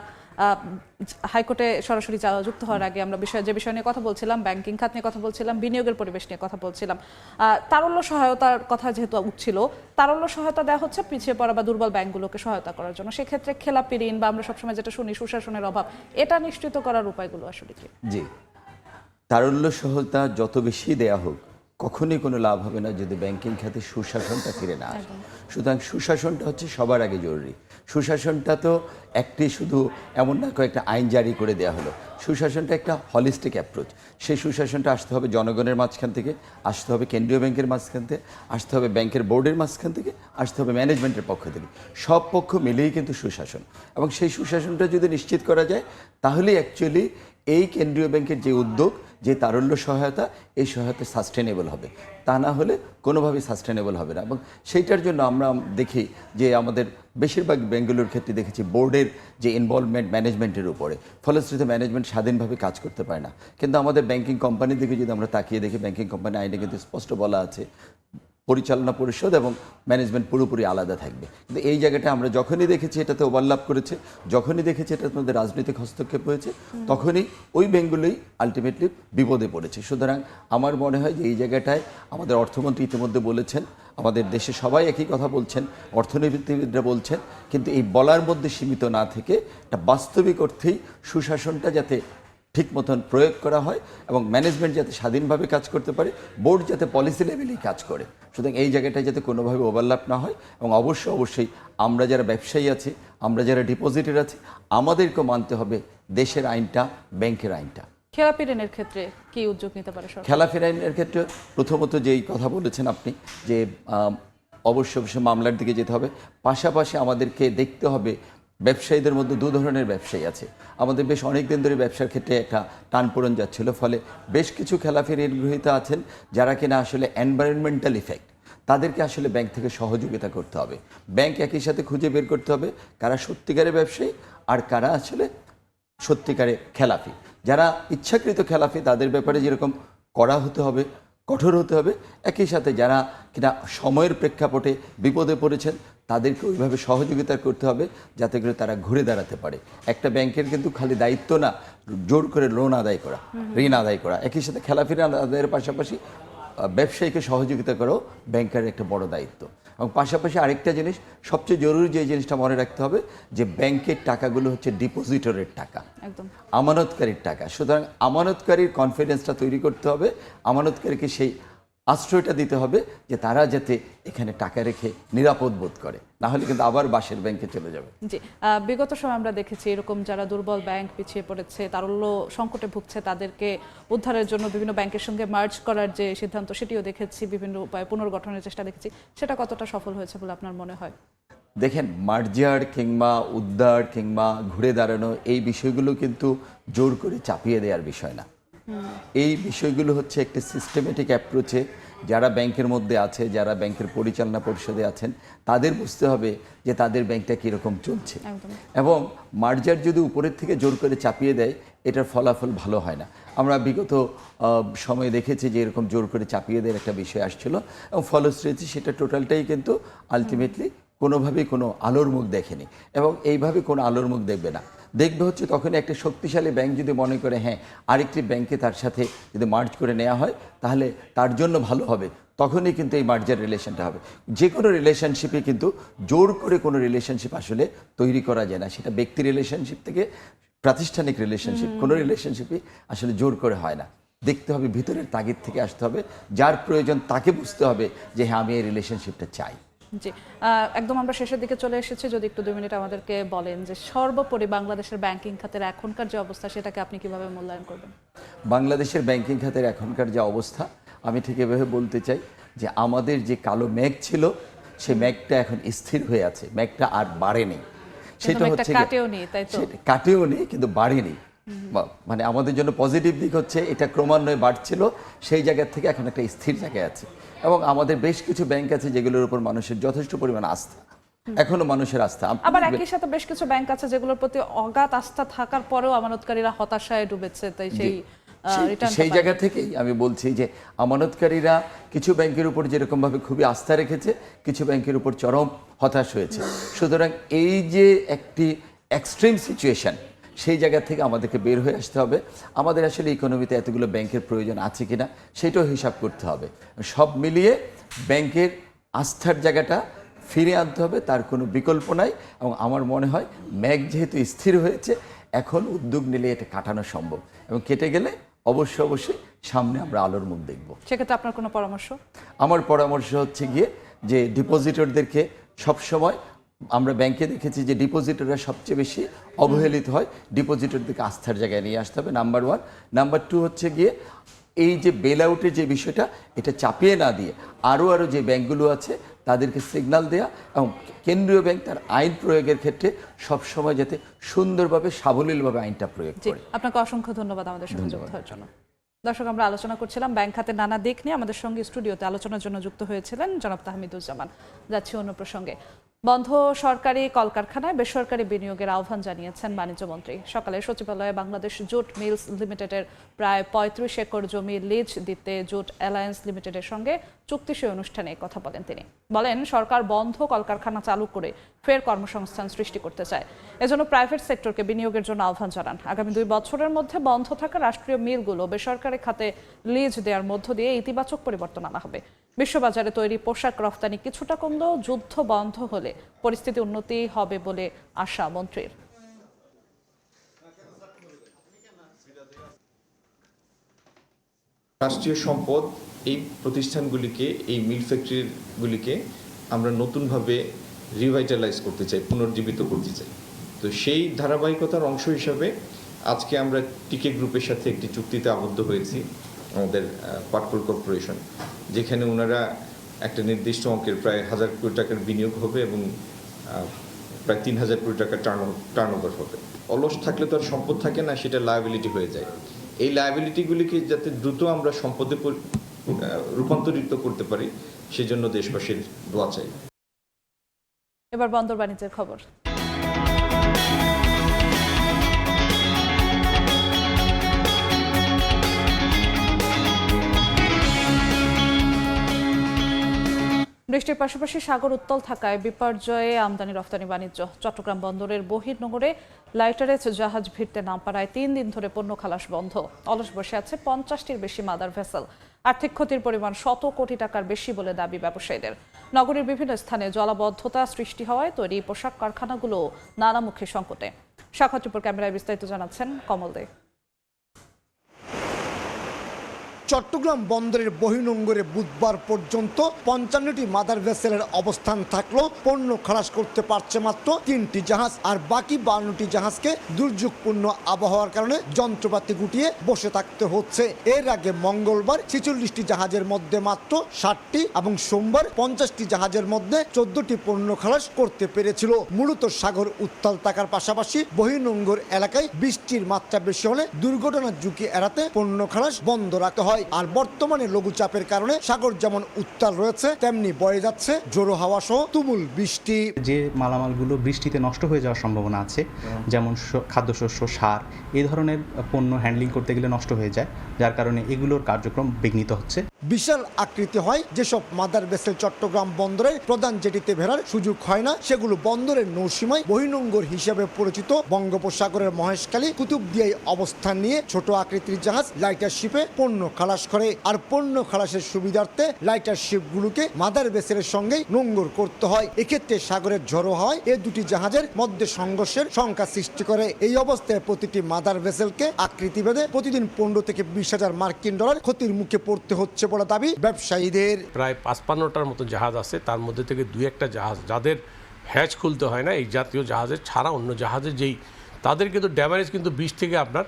হাইকোর্টে সরাসরি যুক্ত হওয়ার আগে আমরা যে বিষয় নিয়ে কথা বলছিলাম, ব্যাংকিং খাত নিয়ে কথা বলছিলাম, বিনিয়োগের পরিবেশ নিয়ে কথা বলছিলাম। তারল্য সহায়তার কথা যেহেতু উঠছিল, তারল্য সহায়তা দেওয়া হচ্ছে পিছিয়ে পড়া বা দুর্বল ব্যাংকগুলোকে সহায়তা করার জন্য। সেক্ষেত্রে খেলাপি ঋণ বা আমরা সবসময় যেটা শুনি সুশাসনের অভাব, এটা নিশ্চিত করার উপায়গুলো আসলে কি? জি, তারল্য সহায়তা যত বেশি দেয়া হোক কখনোই কোনো লাভ হবে না যদি ব্যাংকিং খাতে সুশাসনটা ফিরে না আসে। সুতরাং সুশাসনটা হচ্ছে সবার আগে জরুরি। সুশাসনটা তো একটি শুধু এমন না কয়েকটা আইন জারি করে দেওয়া হলো, সুশাসনটা একটা হলিস্টিক অ্যাপ্রোচ। সেই সুশাসনটা আসতে হবে জনগণের মাঝখান থেকে, আসতে হবে কেন্দ্রীয় ব্যাংকের মাঝখান থেকে, আসতে হবে ব্যাংকের বোর্ডের মাঝখান থেকে, আসতে হবে ম্যানেজমেন্টের পক্ষ থেকে। সব পক্ষ মিলেই কিন্তু সুশাসন, এবং সেই সুশাসনটা যদি নিশ্চিত করা যায় তাহলেই অ্যাকচুয়ালি এই কেন্দ্রীয় ব্যাংকের যে উদ্যোগ, যে তারল্য সহায়তা, এই সহায়তা সাস্টেনেবল হবে। তা না হলে কোনোভাবেই সাস্টেনেবল হবে না। এবং সেইটার জন্য আমরা দেখি যে আমাদের বেশিরভাগ ব্যাংকগুলোর ক্ষেত্রে দেখেছি বোর্ডের যে ইনভলভমেন্ট ম্যানেজমেন্টের উপরে, ফলশ্রুতিতে ম্যানেজমেন্ট স্বাধীনভাবে কাজ করতে পারে না। কিন্তু আমাদের ব্যাংকিং কোম্পানির দিকে যদি আমরা তাকিয়ে দেখি, ব্যাংকিং কোম্পানি আইনে কিন্তু স্পষ্ট বলা আছে পরিচালনা পরিষদ এবং ম্যানেজমেন্ট পুরোপুরি আলাদা থাকবে। কিন্তু এই জায়গাটা আমরা যখনই দেখেছি এটাতে ওভারল্যাপ করেছে, যখনই দেখেছি এটার মধ্যে রাজনৈতিক হস্তক্ষেপ হয়েছে, তখনই ওই ব্যাংকগুলোই আলটিমেটলি বিপদে পড়েছে। সুতরাং আমার মনে হয় যে এই জায়গাটায় আমাদের অর্থমন্ত্রী ইতিমধ্যে বলেছেন, আমাদের দেশে সবাই একই কথা বলছেন, অর্থনীতিবিদরা বলছেন, কিন্তু এই বলার মধ্যে সীমিত না থেকে একটা বাস্তবিক অর্থেই সুশাসনটা যাতে ঠিক মতন প্রয়োগ করা হয় এবং ম্যানেজমেন্ট যাতে স্বাধীনভাবে কাজ করতে পারে, বোর্ড যাতে পলিসি লেভেলেই কাজ করে। সুতরাং এই জায়গাটায় যাতে কোনোভাবে ওভারল্যাপ না হয়, এবং অবশ্যই আমরা যারা ব্যবসায়ী আছি, আমরা যারা ডিপোজিটের আছি, আমাদেরকেও মানতে হবে দেশের আইনটা, ব্যাংকের আইনটা। খেলাপি ঋণের ক্ষেত্রে কি উদ্যোগ নিতে পারে সরকার? খেলাপি ঋণের ক্ষেত্রে প্রথমত যেই কথা বলেছেন আপনি, যে অবশ্যই মামলার দিকে যেতে হবে, পাশাপাশি আমাদেরকে দেখতে হবে ব্যবসায়ীদের মধ্যে দু ধরনের ব্যবসায়ী আছে। আমাদের বেশ অনেক দিন ধরে ব্যবসার ক্ষেত্রে একটা টানপোড়েন যাচ্ছিল, ফলে বেশ কিছু খেলাফি ঋণ গ্রহীতা আছেন যারা কিনা আসলে এনভায়রনমেন্টাল ইফেক্ট, তাদেরকে আসলে ব্যাংক থেকে সহযোগিতা করতে হবে। ব্যাংক একই সাথে খুঁজে বের করতে হবে কারা সত্যিকারের ব্যবসায়ী আর কারা আসলে সত্যিকারে খেলাফি। যারা ইচ্ছাকৃত খেলাফি তাদের ব্যাপারে যেরকম কড়া হতে হবে, কঠোর হতে হবে, একই সাথে যারা কিনা সময়ের প্রেক্ষাপটে বিপদে পড়েছেন তাদেরকে ওইভাবে সহযোগিতা করতে হবে যাতে করে তারা ঘুরে দাঁড়াতে পারে। একটা ব্যাংকের কিন্তু খালি দায়িত্ব না জোর করে লোন আদায় করা, ঋণ আদায় করা, একই সাথে খেলাফি ঋণ আদায়ের পাশাপাশি ব্যবসায়ীকে সহযোগিতা করাও ব্যাংকের একটা বড় দায়িত্ব। এবং পাশাপাশি আরেকটা জিনিস, সবচেয়ে জরুরি যে জিনিসটা মনে রাখতে হবে যে ব্যাংকের টাকাগুলো হচ্ছে ডিপোজিটরের টাকা, একদম আমানতকারীর টাকা। সুতরাং আমানতকারীর কনফিডেন্সটা তৈরি করতে হবে, আমানতকারীকে সেই আশ্রয়টা দিতে হবে যে তারা যাতে এখানে টাকা রেখে নিরাপদ বোধ করে, না হলে কিন্তু আবার বাসের ব্যাংকে চলে যাবে। জি, বিগত সময় আমরা দেখেছি এরকম যারা দুর্বল ব্যাংক পিছিয়ে পড়েছে, তারল্য সংকটে ভুগছে, তাদেরকে উদ্ধারের জন্য বিভিন্ন ব্যাংকের সঙ্গে মার্জ করার যে সিদ্ধান্ত সেটিও দেখেছি, বিভিন্ন উপায়ে পুনর্গঠনের চেষ্টা দেখেছি। সেটা কতটা সফল হয়েছে বলে আপনার মনে হয়? দেখেন, মার্জার কিংবা উদ্ধার কিংবা ঘুরে দাঁড়ানো এই বিষয়গুলো কিন্তু জোর করে চাপিয়ে দেওয়ার বিষয় না। এই বিষয়গুলো হচ্ছে একটি সিস্টেমেটিক অ্যাপ্রোচে যারা ব্যাংকের মধ্যে আছে, যারা ব্যাংকের পরিচালনা পরিষদে আছেন, তাদের বুঝতে হবে যে তাদের ব্যাংকটা কীরকম চলছে। এবং মার্জার যদি উপরের থেকে জোর করে চাপিয়ে দেয় এটার ফলাফল ভালো হয় না। আমরা বিগত সময়ে দেখেছি যে এরকম জোর করে চাপিয়ে দেওয়ার একটা বিষয় আসছিল এবং ফলশ্রুতি সেটা টোটালটাই কিন্তু আলটিমেটলি কোনোভাবেই কোনো আলোর মুখ দেখেনি এবং এইভাবে কোনো আলোর মুখ দেখবে না। দেখবে হচ্ছে তখন একটা শক্তিশালী ব্যাংক যদি মনে করে হ্যাঁ আরেকটি ব্যাংকে তার সাথে যদি মার্জ করে নেওয়া হয় তাহলে তার জন্য ভালো হবে, তখনই কিন্তু এই মার্জার রিলেশনটা হবে। যে কোনো রিলেশনশিপে কিন্তু জোর করে কোনো রিলেশনশিপ আসলে তৈরি করা যায় না, সেটা ব্যক্তি রিলেশনশিপ থেকে প্রাতিষ্ঠানিক রিলেশনশিপ, কোনো রিলেশনশিপই আসলে জোর করে হয় না। দেখতে হবে ভিতরের তাগিদ থেকে আসতে হবে, যার প্রয়োজন তাকে বুঝতে হবে যে হ্যাঁ আমি এই রিলেশনশিপটা চাই। জি, একদম আমরা শেষের দিকে চলে এসেছি। যদি একটু 2 মিনিট আমাদেরকে বলেন যে সর্বোপরি বাংলাদেশের ব্যাংকিং খাতের এখনকার যে অবস্থা সেটাকে আপনি কিভাবে মূল্যায়ন করবেন? বাংলাদেশের ব্যাংকিং খাতের এখনকার যে অবস্থা আমি ঠিক এভাবে বলতে চাই যে আমাদের যে কালো মেঘ ছিল সেই মেঘটা এখন স্থির হয়ে আছে, মেঘটা আর বাড়েনি। সেটা হচ্ছে কাটেও নি কিন্তু বাড়েনি। মানে আমাদের জন্য পজিটিভ দিক হচ্ছে এটা ক্রমান্বয়ে বাড়ছিল, সেই জায়গা থেকে এখন একটা স্থির জায়গায় আছে। এবং আমাদের বেশ কিছু ব্যাংক আছে যেগুলোর উপর মানুষের যথেষ্ট পরিমাণ আস্থা, এখনো মানুষের আস্থা। আবার একই সাথে বেশ কিছু ব্যাংক আছে যেগুলোর প্রতি অগাধ আস্থা থাকার পরেও আমানতকারীরা হতাশায় ডুবেছে, তাই সেই জায়গা থেকেই আমি বলছি যে আমানতকারীরা কিছু ব্যাংকের উপর যেরকমভাবে খুবই আস্থা রেখেছে, কিছু ব্যাংকের উপর চরম হতাশ হয়েছে। সুতরাং এই যে একটি এক্সট্রিম সিচুয়েশন, সেই জায়গা থেকে আমাদেরকে বের হয়ে আসতে হবে। আমাদের আসলে ইকোনমিতে এতগুলো ব্যাংকের প্রয়োজন আছে কিনা সেটাও হিসাব করতে হবে। সব মিলিয়ে ব্যাংকের আস্থার জায়গাটা ফিরে আনতে হবে, তার কোনো বিকল্প নাই। এবং আমার মনে হয় মেঘ যেহেতু স্থির হয়েছে, এখন উদ্যোগ নিলে এটা কাটানো সম্ভব এবং কেটে গেলে অবশ্যই সামনে আমরা আলোর মুখ দেখব। সেক্ষেত্রে আপনার কোনো পরামর্শ? আমার পরামর্শ হচ্ছে গিয়ে যে ডিপোজিটরদেরকে সবসময়, আমরা ব্যাংকে দেখেছি যে ডিপোজিটররা সবচেয়ে বেশি অবহেলিত হয়, ডিপোজিটরদেরকে আস্থার জায়গায় নিয়ে আসতে হবে, নাম্বার 1। নাম্বার 2 হচ্ছে গিয়ে এই যে বেল আউটের যে বিষয়টা এটা চাপিয়ে না দিয়ে আরও যে ব্যাংকগুলো আছে তাদেরকে সিগন্যাল দেওয়া এবং কেন্দ্রীয় ব্যাংক তার আইন প্রয়োগের ক্ষেত্রে সবসময় যাতে সুন্দরভাবে সাবলীলভাবে আইনটা প্রয়োগ করে। আপনাকে অসংখ্য ধন্যবাদ আমাদের সঙ্গে যুক্ত হওয়ার জন্য। দর্শক, আমরা আলোচনা করছিলাম ব্যাংক খাতের নানা দিক নিয়ে। আমাদের সঙ্গে স্টুডিওতে আলোচনার জন্য যুক্ত হয়েছিলেন জনাব তাহমিদুজ্জামান। যাচ্ছি অন্য প্রসঙ্গে। বন্ধ সরকারি কলকারখানায় বেসরকারি বিনিয়োগের আহ্বান জানিয়েছেন বাণিজ্যমন্ত্রী। সকালে সচিবালয়ে বাংলাদেশ জুট মিলস লিমিটেডের প্রায় 35 একর জমি লিজ দিতে জুট অ্যালায়েন্স লিমিটেডের সঙ্গে চুক্তিসই অনুষ্ঠানে কথা বলেন তিনি। বলেন সরকার বন্ধ কলকারখানা চালু করে ফের কর্মসংস্থান সৃষ্টি করতে চায়, এজন্য প্রাইভেট সেক্টরকে বিনিয়োগের জন্য আহ্বান জানান। আগামী 2 বছরের মধ্যে বন্ধ থাকা রাষ্ট্রীয় মিলগুলো বেসরকারি খাতে লিজ দেওয়ার মধ্য দিয়ে ইতিবাচক পরিবর্তন আনা হবে। বিশ্ববাজারে তৈরি পোশাক রফতানি কিছুটা কমলেও যুদ্ধ বন্ধ হলে পরিস্থিতি উন্নতি হবে বলে আশা মন্ত্রীর। রাষ্ট্রীয় সম্পদ এই প্রতিষ্ঠানগুলিকে, এই মিল ফ্যাক্টরিগুলিকে আমরা নতুনভাবে রিভাইটালাইজ করতে চাই, পুনর্জীবিত করতে চাই। তো সেই ধারাবাহিকতার অংশ হিসাবে আজকে আমরা টিকে গ্রুপের সাথে একটি চুক্তিতে আবদ্ধ হয়েছি, আমাদের পাটকল কর্পোরেশন, যেখানে ওনারা একটা নির্দিষ্ট অঙ্কের প্রায় 1000 কোটি টাকার বিনিয়োগ হবে এবং প্রায় 3,000 কোটি টাকা টার্নওভার হবে। অলস থাকলে তো আর সম্পদ থাকে না, সেটা লায়াবিলিটি হয়ে যায়। এই লায়াবিলিটিগুলিকে যাতে দ্রুত আমরা সম্পদে রূপান্তরিত করতে পারি, সেজন্য দেশবাসীর দোয়া চাই। এবার বন্দর বাণিজ্যের খবর। বৃষ্টির পাশাপাশি সাগর উত্তাল থাকায় বিপর্যয়ে আমদানি রফতানি বাণিজ্য। চট্টগ্রাম বন্দরের বহির্নোঙরে লাইটারেজ জাহাজ ভিড়তে না পারায় 3 দিন ধরে পণ্য খালাস বন্ধ। অলস বসে আছে 50টির বেশি মাদার ভেসেল। আর্থিক ক্ষতির পরিমাণ 100 কোটি টাকার বেশি বলে দাবি ব্যবসায়ীদের। নগরীর বিভিন্ন স্থানে জলাবদ্ধতা সৃষ্টি হওয়ায় তৈরি পোশাক কারখানাগুলো নানামুখী সংকটে। সাক্ষাৎ রিপোর্ট ক্যামেরায় বিস্তারিত জানাচ্ছেন কমল দে। চট্টগ্রাম বন্দরের বহির্নোঙরে বুধবার পর্যন্ত 55টি মাদার ভেসেলের অবস্থান থাকলেও পণ্য খালাস করতে পারছে মাত্র 3টি জাহাজ, আর বাকি 52টি জাহাজকে দুর্যোগপূর্ণ আবহাওয়ার কারণে যন্ত্রপাতি গুটিয়ে বসে থাকতে হচ্ছে। এর আগে মঙ্গলবার 46টি জাহাজের মধ্যে মাত্র 60টি এবং সোমবার 50টি জাহাজের মধ্যে 14টি পণ্য খালাস করতে পেরেছিল। মূলত সাগর উত্তাল থাকার পাশাপাশি বহির্নোঙর এলাকায় বৃষ্টির মাত্রা বেশি হলে দুর্ঘটনার ঝুঁকি এড়াতে পণ্য খালাস বন্ধ রাখতে হয়। আর বর্তমানে লঘুচাপের কারণে সাগর যেমন উত্তাল রয়েছে, তেমনি বয়ে যাচ্ছে জোড়ো হাওয়া সহ তুমুল বৃষ্টি। যে মালামালগুলো বৃষ্টিতে নষ্ট হয়ে যাওয়ার সম্ভাবনা আছে, যেমন খাদ্যশস্য, সার, এই ধরনের পণ্য হ্যান্ডলিং করতে গেলে নষ্ট হয়ে যায়, যার কারণে এগুলোর কার্যক্রম বিঘ্নিত হচ্ছে। বিশাল আকৃতি হয় যেসব মাদার ভেসেল চট্টগ্রাম বন্দরের প্রধান জেটিতে ভেড়ার সুযোগ হয় না, সেগুলো বন্দরের নৌসীমায় বহির্নোঙর হিসেবে পরিচিত বঙ্গোপসাগরের মহেশখালী, কুতুবদিয়ায় অবস্থান নিয়ে ছোট আকৃতির জাহাজ লাইটার শিপে পণ্য খালাস করে। আর পণ্য খালাসের সুবিধার্থে লাইটার শিপগুলোকে মাদার ভেসেলের সঙ্গে নোঙর করতে হয়। এক্ষেত্রে সাগরের ঝড়ো হয় এই দুটি জাহাজের মধ্যে সংঘর্ষের শঙ্কা সৃষ্টি করে। এই অবস্থায় প্রতিটি মাদার ভেসেলকে আকৃতি ভেদে প্রতিদিন 15 থেকে 20,000 মার্কিন ডলার ক্ষতির মুখে পড়তে হচ্ছে বলে দাবি ব্যবসায়ীদের। প্রায় 55টার মতো জাহাজ আছে, তার মধ্যে থেকে 2-1টা জাহাজ যাদের হ্যাচ খুলতে হয় না, এই জাতীয় জাহাজের ছাড়া অন্য জাহাজের যেই তাদের কিন্তু ড্যামেজ কিন্তু 20 থেকে আপনার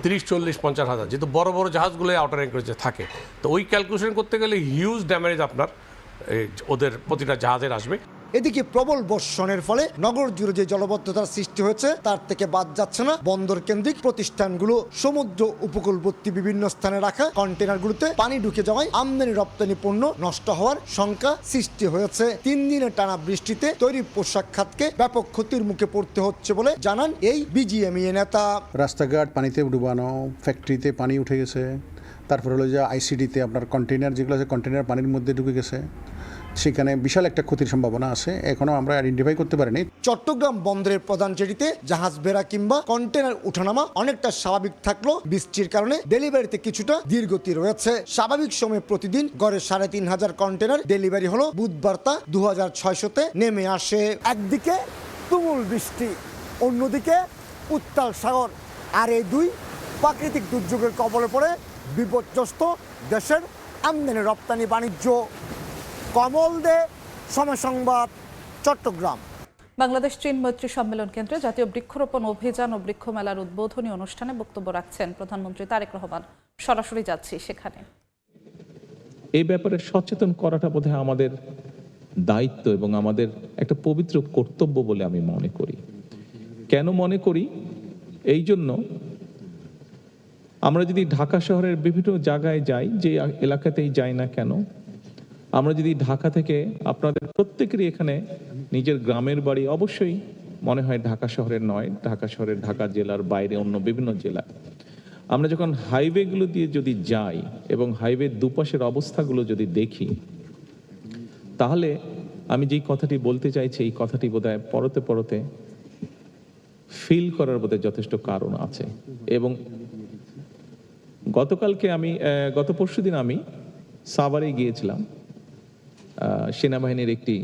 30, 40, 50 হাজার, যেহেতু বড় বড় জাহাজগুলো আউটার অ্যাঙ্করেজে থাকে, তো ওই ক্যালকুলেশন করতে গেলে হিউজ ড্যামেজ আপনার ওদের প্রতিটা জাহাজের আসবে। এদিকে প্রবল বর্ষণের ফলে নগর জুড়ে যে জলবদ্ধতার সৃষ্টি হয়েছে তার থেকে বাদ যাচ্ছে না বন্দর কেন্দ্রিক প্রতিষ্ঠানগুলো। সমুদ্র উপকূলবর্তী বিভিন্ন স্থানে রাখা কন্টেনারগুলোতে পানি ঢুকে যাওয়ায় আমদানি রপ্তানি পণ্য নষ্ট হওয়ার শঙ্কা সৃষ্টি হয়েছে। 3 দিনের টানা বৃষ্টিতে তৈরি পোশাক খাতকে ব্যাপক ক্ষতির মুখে পড়তে হচ্ছে বলে জানান এই বিজিএমইএ নেতা। রাস্তাঘাট পানিতে ডুবানো, ফ্যাক্টরিতে পানি উঠে গেছে, তারপর হলো যে আইসিডিতে আপনার কন্টেনার যেগুলো আছে কন্টেনার পানির মধ্যে ঢুকে গেছে, সেখানে বিশাল একটা ক্ষতির সম্ভাবনা আছে, এখনো আমরা আইডেন্টিফাই করতে পারিনি। চট্টগ্রাম বন্দরের প্রধান জেটিতে জাহাজ বেড়া কিংবা কন্টেনার উঠানামা অনেকটা স্বাভাবিক থাকলেও বৃষ্টির কারণে ডেলিভারিতে কিছুটা ধীরগতি রয়েছে। স্বাভাবিক সময়ে প্রতিদিন গড়ে 3,500 কন্টেনার ডেলিভারি হলো বুধবার তা 2600-তে নেমে আসে। একদিকে তুমুল বৃষ্টি, অন্যদিকে উত্তাল সাগর, আর এই দুই প্রাকৃতিক দুর্যোগের কবলে পড়ে বিপর্যস্ত দেশের আমদানি রপ্তানি বাণিজ্য। কমল দে, সময় সংবাদ, চট্টগ্রাম। বাংলাদেশ চীন মৈত্রী সম্মেলন কেন্দ্রে জাতীয় বৃক্ষরোপণ অভিযান ও বৃক্ষ মেলার উদ্বোধনী অনুষ্ঠানে বক্তব্য রাখছেন প্রধানমন্ত্রী তারেক রহমান। সরাসরি যাচ্ছি সেখানে। এই ব্যাপারে সচেতন করাটা বোধহয় আমাদের দায়িত্ব এবং আমাদের একটা পবিত্র কর্তব্য বলে আমি মনে করি। কেন মনে করি? এই জন্য আমরা যদি ঢাকা শহরের বিভিন্ন জায়গায় যাই, যে এলাকাতেই যাই না কেন, আমরা যদি ঢাকা থেকে আপনাদের প্রত্যেকেরই এখানে নিজের গ্রামের বাড়ি, অবশ্যই মনে হয় ঢাকা শহরের নয়, ঢাকা শহরের ঢাকা জেলার বাইরে অন্য বিভিন্ন জেলা, আমরা যখন হাইওয়েগুলো দিয়ে যদি যাই এবং হাইওয়ের দুপাশের অবস্থাগুলো যদি দেখি, তাহলে আমি যেই কথাটি বলতে চাইছি এই কথাটি বোধহয় পরতে পরতে ফিল করার বোধহয় যথেষ্ট কারণ আছে। এবং গত পরশুদিন আমি সাভারে গিয়েছিলাম সেনাবাহিনীর একটি